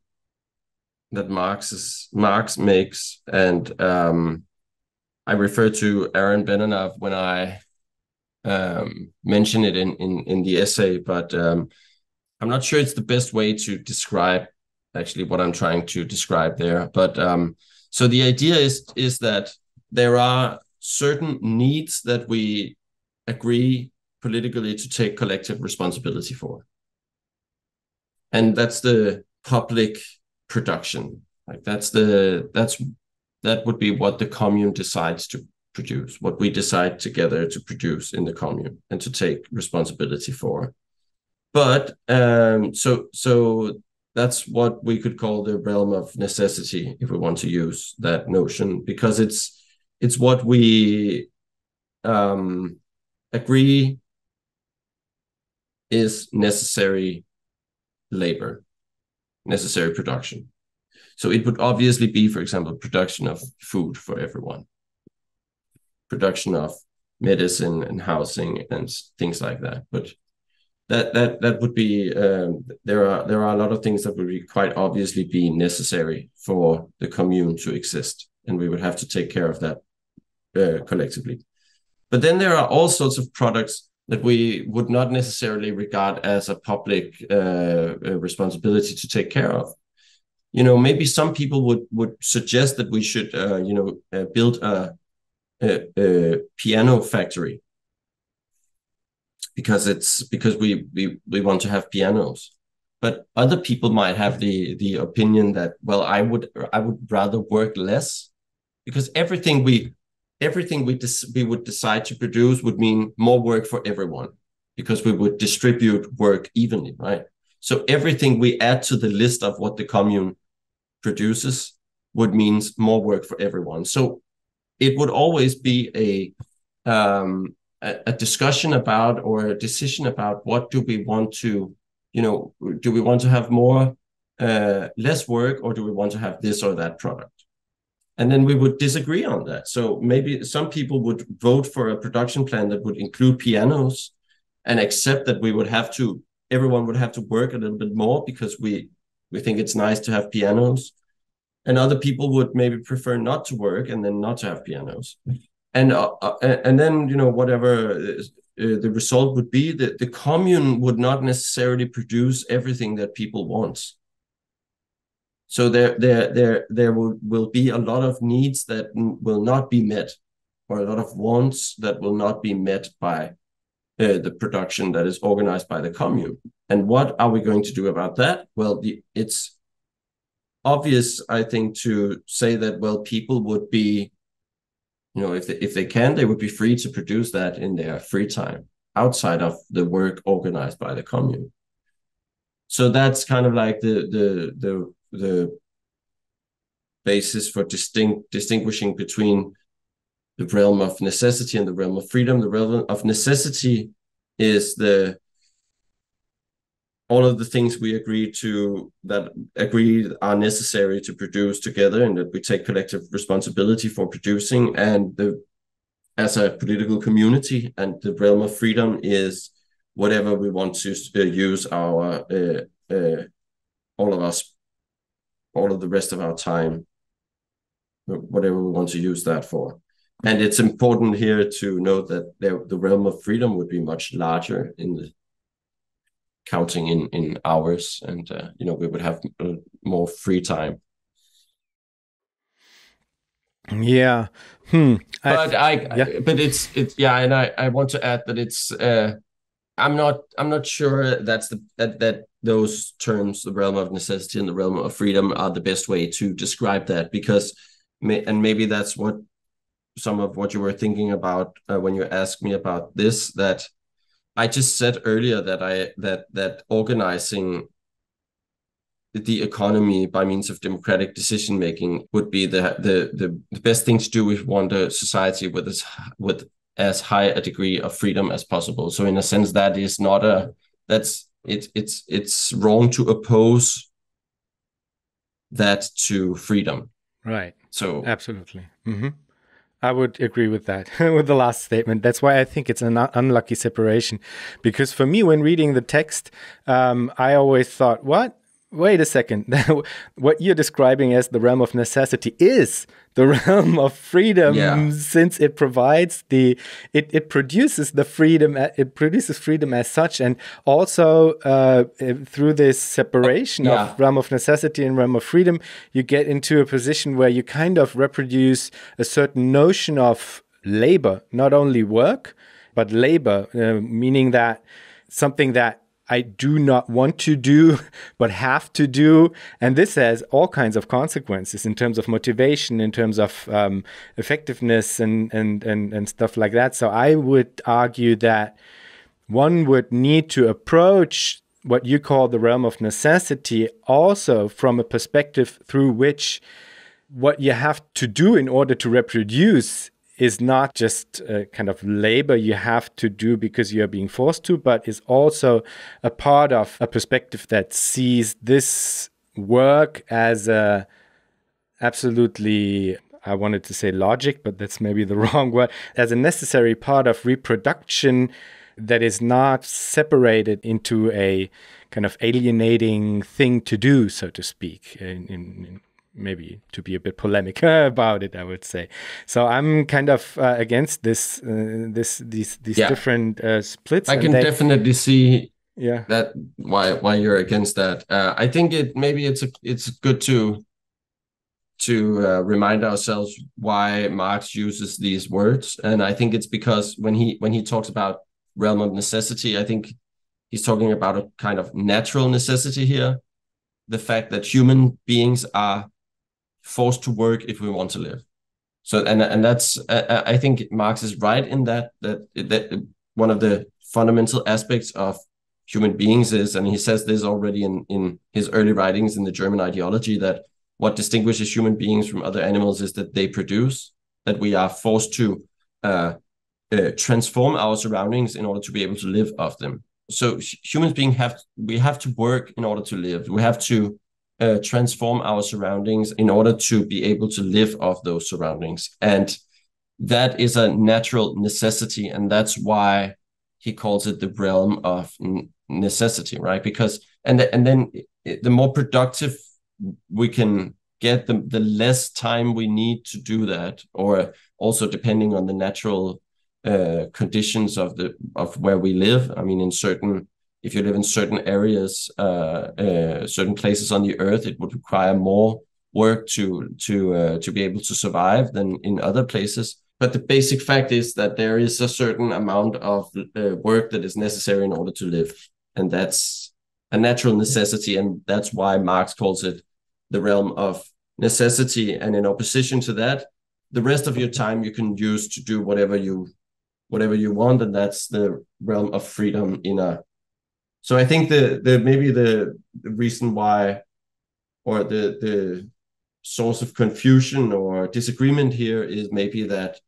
that Marx makes, and I refer to Aaron Benenov when I mention it in the essay, but I'm not sure it's the best way to describe actually what I'm trying to describe there. But so the idea is that there are certain needs that we agree politically to take collective responsibility for, and that's the public production. Like that would be what the commune decides to produce, what we decide together to produce in the commune and to take responsibility for. But so that's what we could call the realm of necessity, if we want to use that notion, because it's what we agree is necessary labor, necessary production. So it would obviously be, for example, production of food for everyone, production of medicine and housing and things like that. But that would be there are a lot of things that would be quite obviously be necessary for the commune to exist, and we would have to take care of that collectively. But then there are all sorts of products that we would not necessarily regard as a public responsibility to take care of. Maybe some people would suggest that we should, build a piano factory because we want to have pianos. But other people might have the opinion that, well, I would rather work less, because everything we would decide to produce would mean more work for everyone, because we would distribute work evenly, right? So everything we add to the list of what the commune produces would means more work for everyone. So it would always be a discussion about, or a decision about, what do we want to, do we want to have more, less work, or do we want to have this or that product? And then we would disagree on that. So maybe some people would vote for a production plan that would include pianos and accept that everyone would have to work a little bit more because we think it's nice to have pianos. And other people would maybe prefer not to work and then not to have pianos. And then, whatever the result would be, that the commune would not necessarily produce everything that people want. So there will be a lot of needs that will not be met, or a lot of wants that will not be met by the production that is organized by the commune. And what are we going to do about that? Well, it's obvious, I think, to say that, well, people would be, if they can, they would be free to produce that in their free time outside of the work organized by the commune. So that's kind of like the basis for distinguishing between the realm of necessity and the realm of freedom. The realm of necessity is all of the things we agree are necessary to produce together, and that we take collective responsibility for producing, and as a political community. And the realm of freedom is whatever we want to use our all of the rest of our time, whatever we want to use that for. And it's important here to note that the realm of freedom would be much larger in the counting in hours, and we would have more free time. Yeah. But I want to add that it's I'm not sure that those terms, the realm of necessity and the realm of freedom, are the best way to describe that, because maybe that's what some of what you were thinking about when you asked me about this, that I just said earlier that organizing the economy by means of democratic decision making would be the best thing to do if we want a society with as high a degree of freedom as possible. So in a sense, that is not it's wrong to oppose that to freedom. Right. So absolutely. Mm-hmm. I would agree with that, with the last statement. That's why I think it's an unlucky separation. Because for me, when reading the text, I always thought, what? Wait a second. What you're describing as the realm of necessity is the realm of freedom, since it provides it produces the freedom, it produces freedom as such. And also through this separation of realm of necessity and realm of freedom, you get into a position where you kind of reproduce a certain notion of labor, not only work, but labor, meaning that something that I do not want to do, but have to do. And this has all kinds of consequences in terms of motivation, in terms of effectiveness and stuff like that. So I would argue that one would need to approach what you call the realm of necessity also from a perspective through which what you have to do in order to reproduce is not just a kind of labor you have to do because you're being forced to, but is also a part of a perspective that sees this work as a absolutely, I wanted to say logic, but that's maybe the wrong word, as a necessary part of reproduction that is not separated into a kind of alienating thing to do, so to speak, in maybe to be a bit polemic about it, I would say. So I'm kind of against these different splits. I can definitely see that why you're against that. I think it's good to remind ourselves why Marx uses these words, and I think it's because when he talks about realm of necessity, I think he's talking about a kind of natural necessity here, the fact that human beings are forced to work if we want to live. So and that's I think Marx is right in that one of the fundamental aspects of human beings is, and he says this already in his early writings in the German ideology, that what distinguishes human beings from other animals is that they produce, that we are forced to transform our surroundings in order to be able to live off them. So humans we have to work in order to live. We have to transform our surroundings in order to be able to live off those surroundings. And that is a natural necessity. And that's why he calls it the realm of necessity, right? Because, and then the more productive we can get, the less time we need to do that, or also depending on the natural conditions of where we live. I mean, if you live in certain areas, certain places on the earth, it would require more work to be able to survive than in other places. But the basic fact is that there is a certain amount of work that is necessary in order to live, and that's a natural necessity, and that's why Marx calls it the realm of necessity. And in opposition to that, the rest of your time you can use to do whatever you want, and that's the realm of freedom So I think maybe the reason why, or the source of confusion or disagreement here is maybe that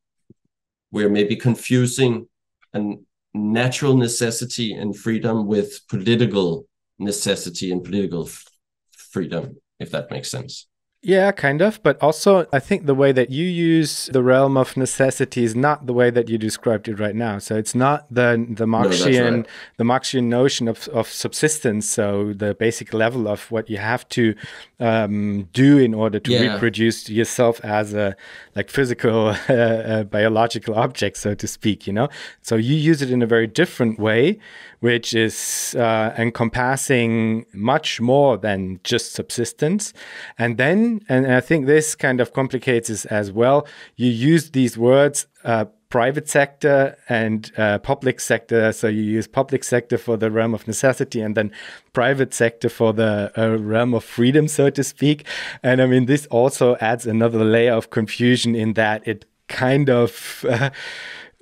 we're maybe confusing a natural necessity and freedom with political necessity and political freedom, if that makes sense. Yeah, kind of. But also, I think the way that you use the realm of necessity is not the way that you described it right now. So it's not the Marxian the Marxian notion of subsistence. So the basic level of what you have to do in order to reproduce yourself as a physical biological object, so to speak. So you use it in a very different way, which is encompassing much more than just subsistence. And then, and I think this kind of complicates it as well, you use these words, private sector and public sector. So you use public sector for the realm of necessity and then private sector for the realm of freedom, so to speak. And I mean, this also adds another layer of confusion in that it kind of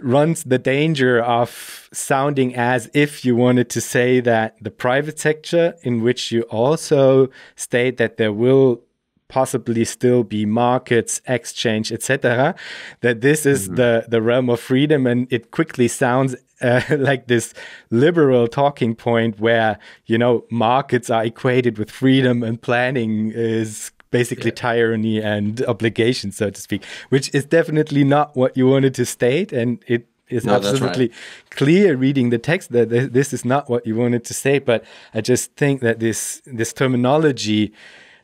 runs the danger of sounding as if you wanted to say that the private sector, in which you also state that there will possibly still be markets, exchange, etc., that this is the realm of freedom, and it quickly sounds like this liberal talking point where, markets are equated with freedom and planning is basically tyranny and obligation, so to speak, which is definitely not what you wanted to state. And it is absolutely clear reading the text that this is not what you wanted to say. But I just think that this terminology,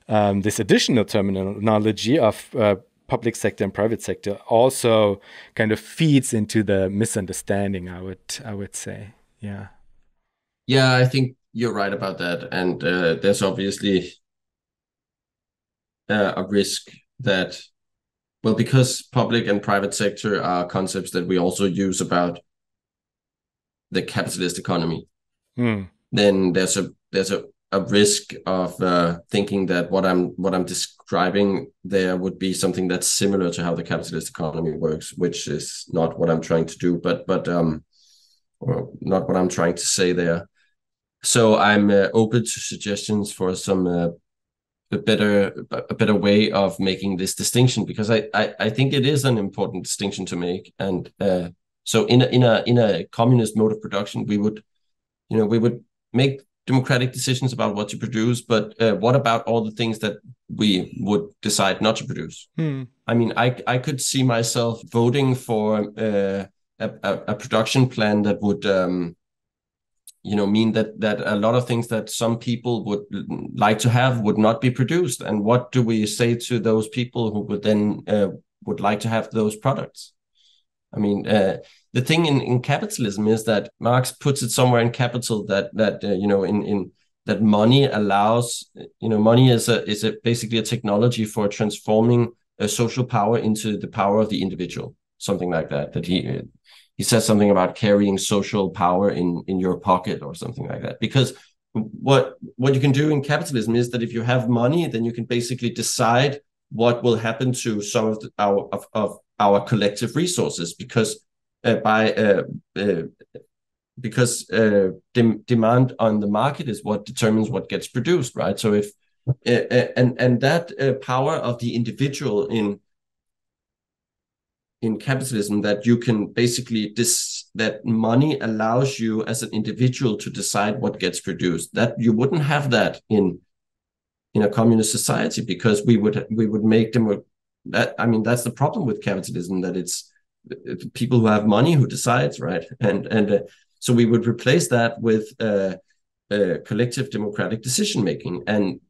this additional terminology of public sector and private sector also kind of feeds into the misunderstanding, I would say. Yeah. Yeah, I think you're right about that. And there's obviously a risk that, well, because public and private sector are concepts that we also use about the capitalist economy, then there's a risk of thinking that what I'm describing there would be something that's similar to how the capitalist economy works, which is not what I'm trying to do, but or not what I'm trying to say there. So I'm open to suggestions for some a better way of making this distinction, because I think it is an important distinction to make. And so in a communist mode of production, we would make democratic decisions about what to produce, but what about all the things that we would decide not to produce? I mean, I could see myself voting for a production plan that would mean that a lot of things that some people would like to have would not be produced. And what do we say to those people who would then would like to have those products? I mean, the thing in capitalism is that Marx puts it somewhere in Capital that that money allows, money is basically a technology for transforming a social power into the power of the individual, something like that. That he says something about carrying social power in your pocket or something like that. Because what you can do in capitalism is that if you have money, then you can basically decide what will happen to some of our collective resources, because demand on the market is what determines what gets produced, right? So if and that power of the individual in capitalism, that you can basically that money allows you as an individual to decide what gets produced, that you wouldn't have that in a communist society, because we would make them that. I mean, that's the problem with capitalism, that it's people who have money who decides, right? And so we would replace that with collective democratic decision making, and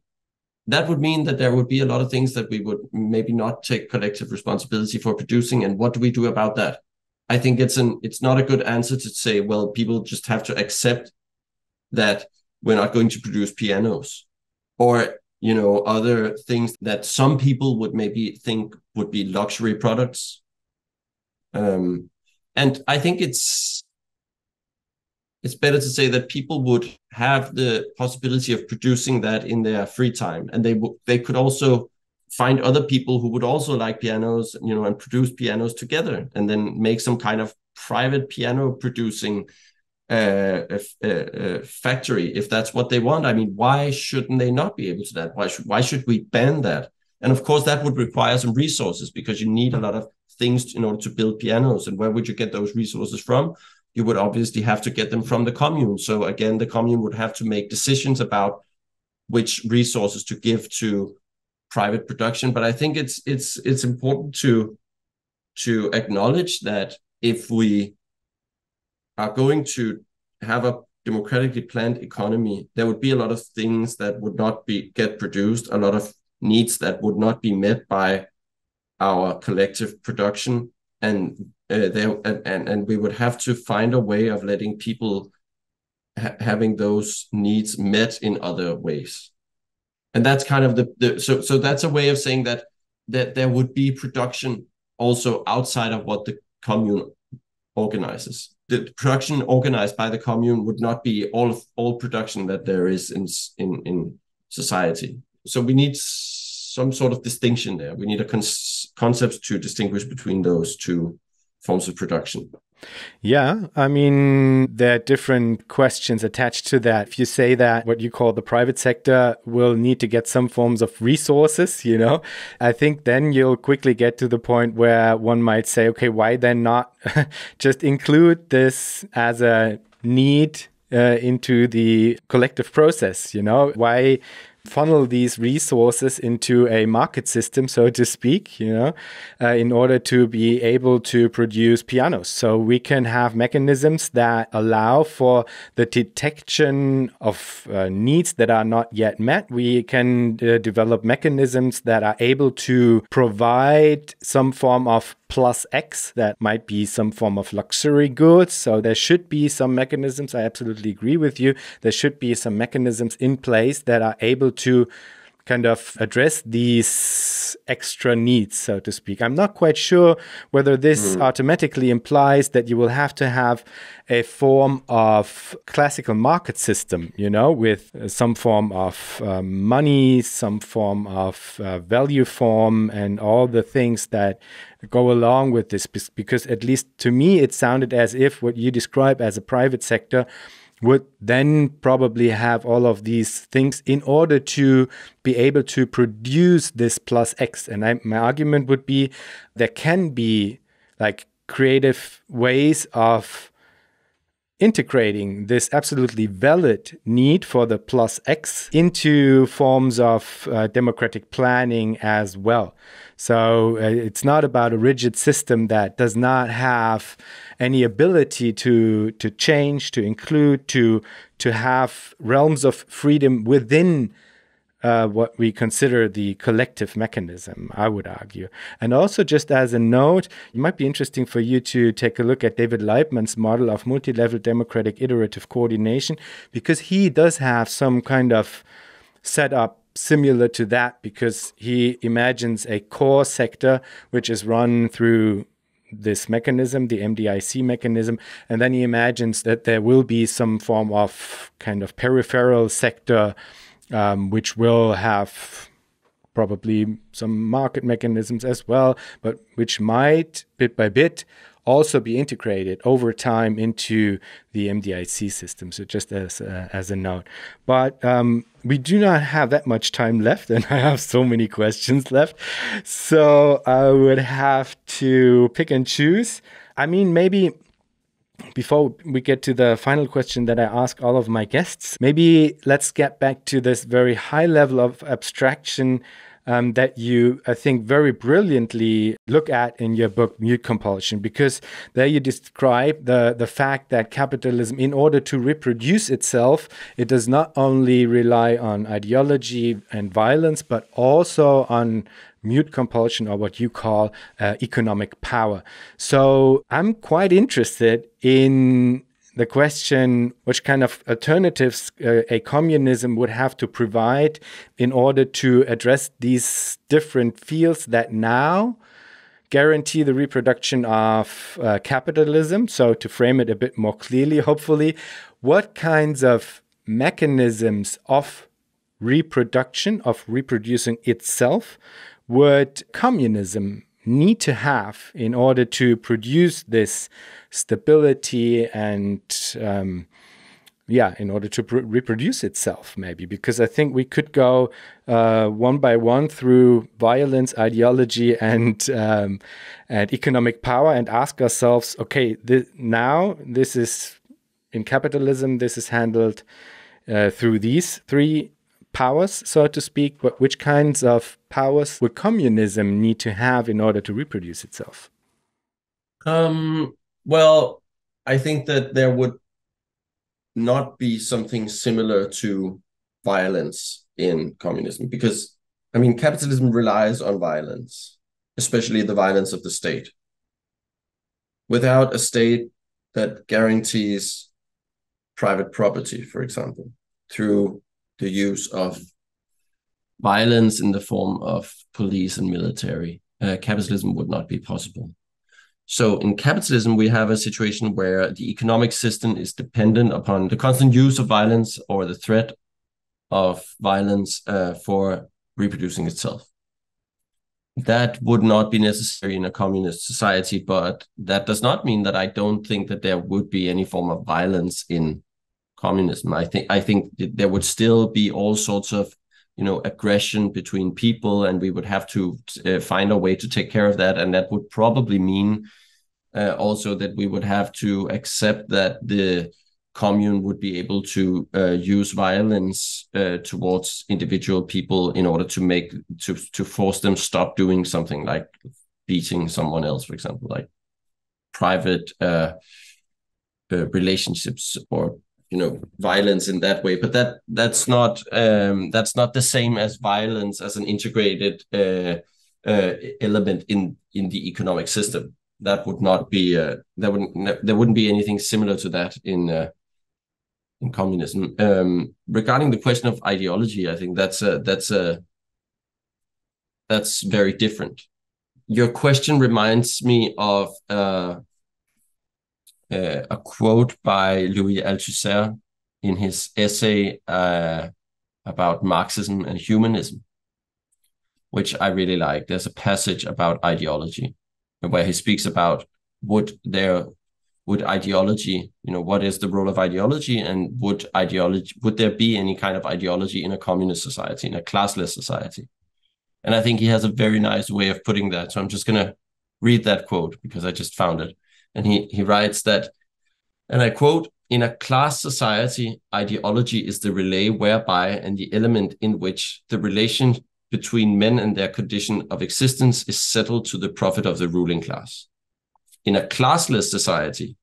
that would mean that there would be a lot of things that we would maybe not take collective responsibility for producing. And what do we do about that? I think it's not a good answer to say, well, people just have to accept that we're not going to produce pianos, or other things that some people would maybe think would be luxury products. And I think it's better to say that people would have the possibility of producing that in their free time, and they could also find other people who would also like pianos, and produce pianos together, and then make some kind of private piano producing factory, if that's what they want. I mean, why shouldn't they not be able to that? Why should we ban that? And of course, that would require some resources, because you need a lot of things in order to build pianos. And where would you get those resources from? you would obviously have to get them from the commune. So again, the commune would have to make decisions about which resources to give to private production. But I think it's important to acknowledge that if we are going to have a democratically planned economy, there would be a lot of things that would not get produced, a lot of needs that would not be met by our collective production, and we would have to find a way of letting people having those needs met in other ways. And that's kind of so that's a way of saying that there would be production also outside of what the commune organizes. The production organized by the commune would not be all production that there is in society. So we need some sort of distinction there. We need a concept to distinguish between those two forms of production. Yeah, I mean, there are different questions attached to that. If you say that what you call the private sector will need to get some forms of resources, I think then you'll quickly get to the point where one might say, okay, why then not just include this as a need into the collective process, Why funnel these resources into a market system, so to speak, in order to be able to produce pianos. So we can have mechanisms that allow for the detection of needs that are not yet met. We can develop mechanisms that are able to provide some form of plus X that might be some form of luxury goods. So there should be some mechanisms. I absolutely agree with you. There should be some mechanisms in place that are able to kind of address these extra needs, so to speak. I'm not quite sure whether this automatically implies that you will have to have a form of classical market system, with some form of money, some form of value form, and all the things that go along with this. Because at least to me, it sounded as if what you describe as a private sector would then probably have all of these things in order to be able to produce this plus X. And my argument would be there can be like creative ways of integrating this absolutely valid need for the plus X into forms of democratic planning as well. So it's not about a rigid system that does not have any ability to change, to include, to have realms of freedom within what we consider the collective mechanism, I would argue. And also, just as a note, it might be interesting for you to take a look at David Leibman's model of multi-level democratic iterative coordination, because he does have some kind of setup similar to that, because he imagines a core sector which is run through this mechanism, the MDIC mechanism, and then he imagines that there will be some form of kind of peripheral sector which will have probably some market mechanisms as well, but which might, bit by bit, also be integrated over time into the MDIC system. So just as a note. But we do not have that much time left, and I have so many questions left. So I would have to pick and choose. I mean, maybe before we get to the final question that I ask all of my guests, maybe let's get back to this very high level of abstraction that you, I think, very brilliantly look at in your book, Mute Compulsion, because there you describe the fact that capitalism, in order to reproduce itself, it does not only rely on ideology and violence, but also on mute compulsion, or what you call economic power. So I'm quite interested in the question which kind of alternatives a communism would have to provide in order to address these different fields that now guarantee the reproduction of capitalism. So to frame it a bit more clearly, hopefully, what kinds of mechanisms of reproduction, of reproducing itself, would communism need to have in order to produce this stability and in order to reproduce itself, maybe, because I think we could go one by one through violence, ideology, and economic power, and ask ourselves, okay, now this is in capitalism, this is handled through these three powers, so to speak. But which kinds of powers would communism need to have in order to reproduce itself? Well, I think that there would not be something similar to violence in communism, because, I mean, capitalism relies on violence, especially the violence of the state. Without a state that guarantees private property, for example, through the use of violence in the form of police and military, capitalism would not be possible. So in capitalism, we have a situation where the economic system is dependent upon the constant use of violence or the threat of violence for reproducing itself. That would not be necessary in a communist society, but that does not mean that I don't think that there would be any form of violence in communism. I think there would still be all sorts of aggression between people, and we would have to find a way to take care of that. And that would probably mean also that we would have to accept that the commune would be able to use violence towards individual people in order to force them stop doing something like beating someone else, for example, like private relationships, or violence in that way. But that's not the same as violence as an integrated element in the economic system. That would not be there wouldn't be anything similar to that in communism. Regarding the question of ideology, I think that's very different. Your question reminds me of a quote by Louis Althusser in his essay about Marxism and humanism, which I really like. There's a passage about ideology where he speaks about would ideology, what is the role of ideology, and would there be any kind of ideology in a communist society, in a classless society? And I think he has a very nice way of putting that. So I'm just going to read that quote because I just found it. And he writes that, and I quote, "In a class society, ideology is the relay whereby and the element in which the relation between men and their condition of existence is settled to the profit of the ruling class. In a classless society,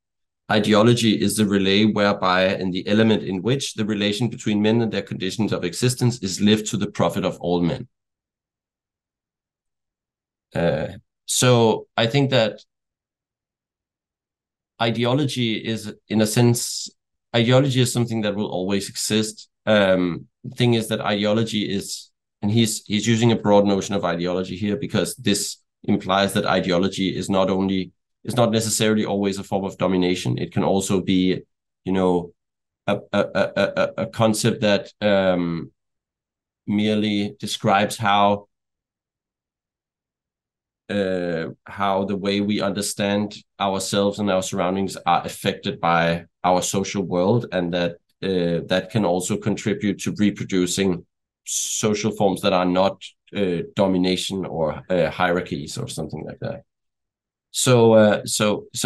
ideology is the relay whereby and the element in which the relation between men and their conditions of existence is lived to the profit of all men." So I think that ideology is, in a sense, ideology is something that will always exist. The thing is that ideology is, and he's using a broad notion of ideology here because this implies that ideology is not necessarily always a form of domination. It can also be, a concept that merely describes how the way we understand ourselves and our surroundings are affected by our social world, and that can also contribute to reproducing social forms that are not domination or hierarchies or something like that. So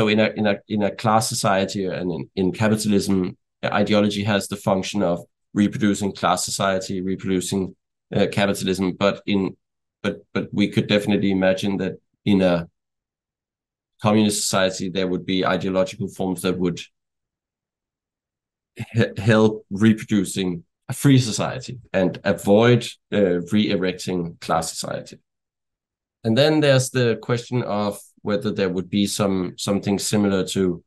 in a class society and in capitalism, ideology has the function of reproducing class society, reproducing capitalism, but we could definitely imagine that in a communist society there would be ideological forms that would help reproducing a free society and avoid re-erecting class society. And then there's the question of whether there would be something similar to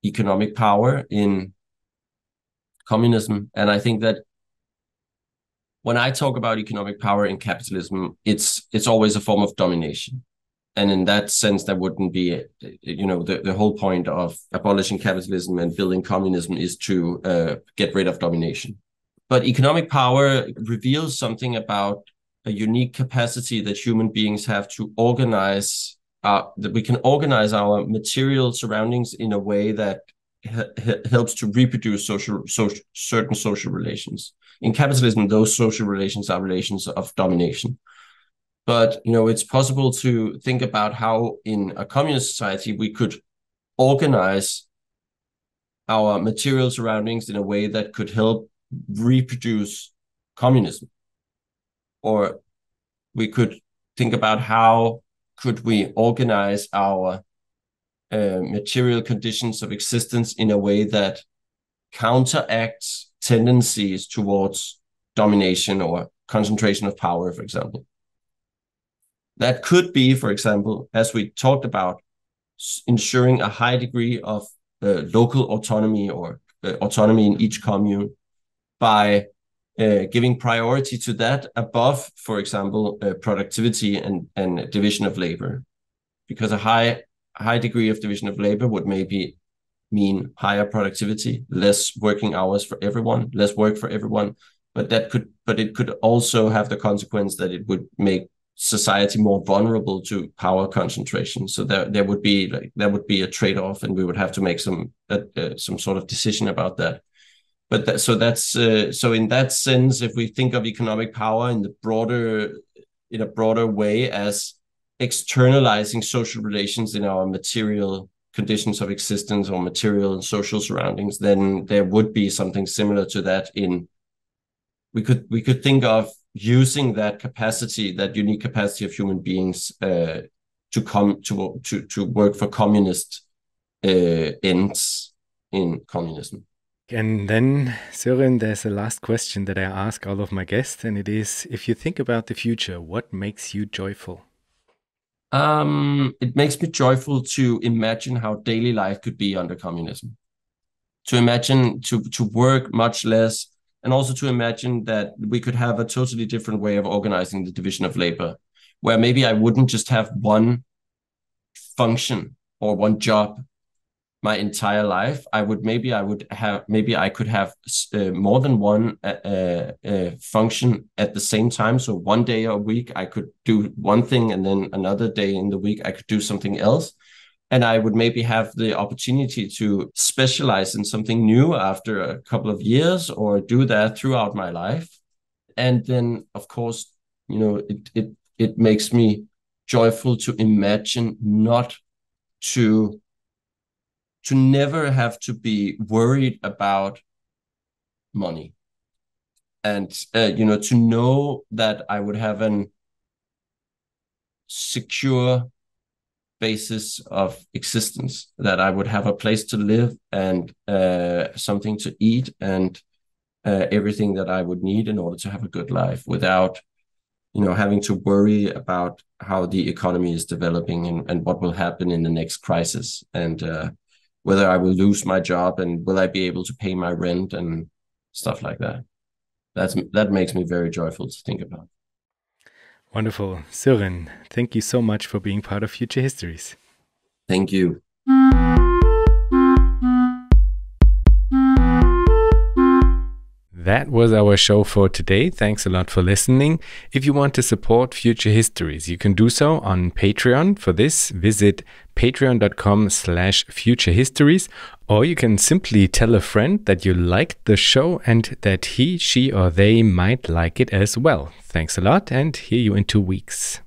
economic power in communism. And I think that when I talk about economic power in capitalism, it's always a form of domination. And in that sense, there wouldn't be, the whole point of abolishing capitalism and building communism is to get rid of domination. But economic power reveals something about a unique capacity that human beings have to organize, that we can organize our material surroundings in a way that helps to reproduce certain social relations. In capitalism, those social relations are relations of domination. But it's possible to think about how in a communist society we could organize our material surroundings in a way that could help reproduce communism. Or we could think about how could we organize our material conditions of existence in a way that counteracts tendencies towards domination or concentration of power, for example. That could be, for example, as we talked about, ensuring a high degree of local autonomy or autonomy in each commune by giving priority to that above, for example, productivity and division of labor. Because a high degree of division of labor would maybe mean higher productivity, less working hours for everyone, less work for everyone. But it could also have the consequence that it would make society more vulnerable to power concentration. So there would be a trade-off, and we would have to make some sort of decision about that. But so in that sense, if we think of economic power in a broader way as externalizing social relations in our material conditions of existence or material and social surroundings, then there would be something similar to that. We could think of using that capacity, that unique capacity of human beings, to work for communist ends in communism. And then, Søren, there's a last question that I ask all of my guests, and it is, if you think about the future, what makes you joyful? It makes me joyful to imagine how daily life could be under communism. To imagine to work much less, and also to imagine that we could have a totally different way of organizing the division of labor, where maybe I wouldn't just have one function or one job my entire life. Maybe I could have more than one function at the same time. So one day a week I could do one thing, and then another day in the week I could do something else. And I would maybe have the opportunity to specialize in something new after a couple of years, or do that throughout my life. And then, of course, it makes me joyful to imagine not to never have to be worried about money, and to know that I would have an secure basis of existence, that I would have a place to live and something to eat and everything that I would need in order to have a good life, without having to worry about how the economy is developing and what will happen in the next crisis, and whether I will lose my job and will I be able to pay my rent and stuff like that. That makes me very joyful to think about. Wonderful. Søren, thank you so much for being part of Future Histories. Thank you. That was our show for today. Thanks a lot for listening. If you want to support Future Histories, you can do so on Patreon. For this, visit patreon.com/futurehistories, or you can simply tell a friend that you liked the show and that he, she, or they might like it as well. Thanks a lot, and hear you in 2 weeks.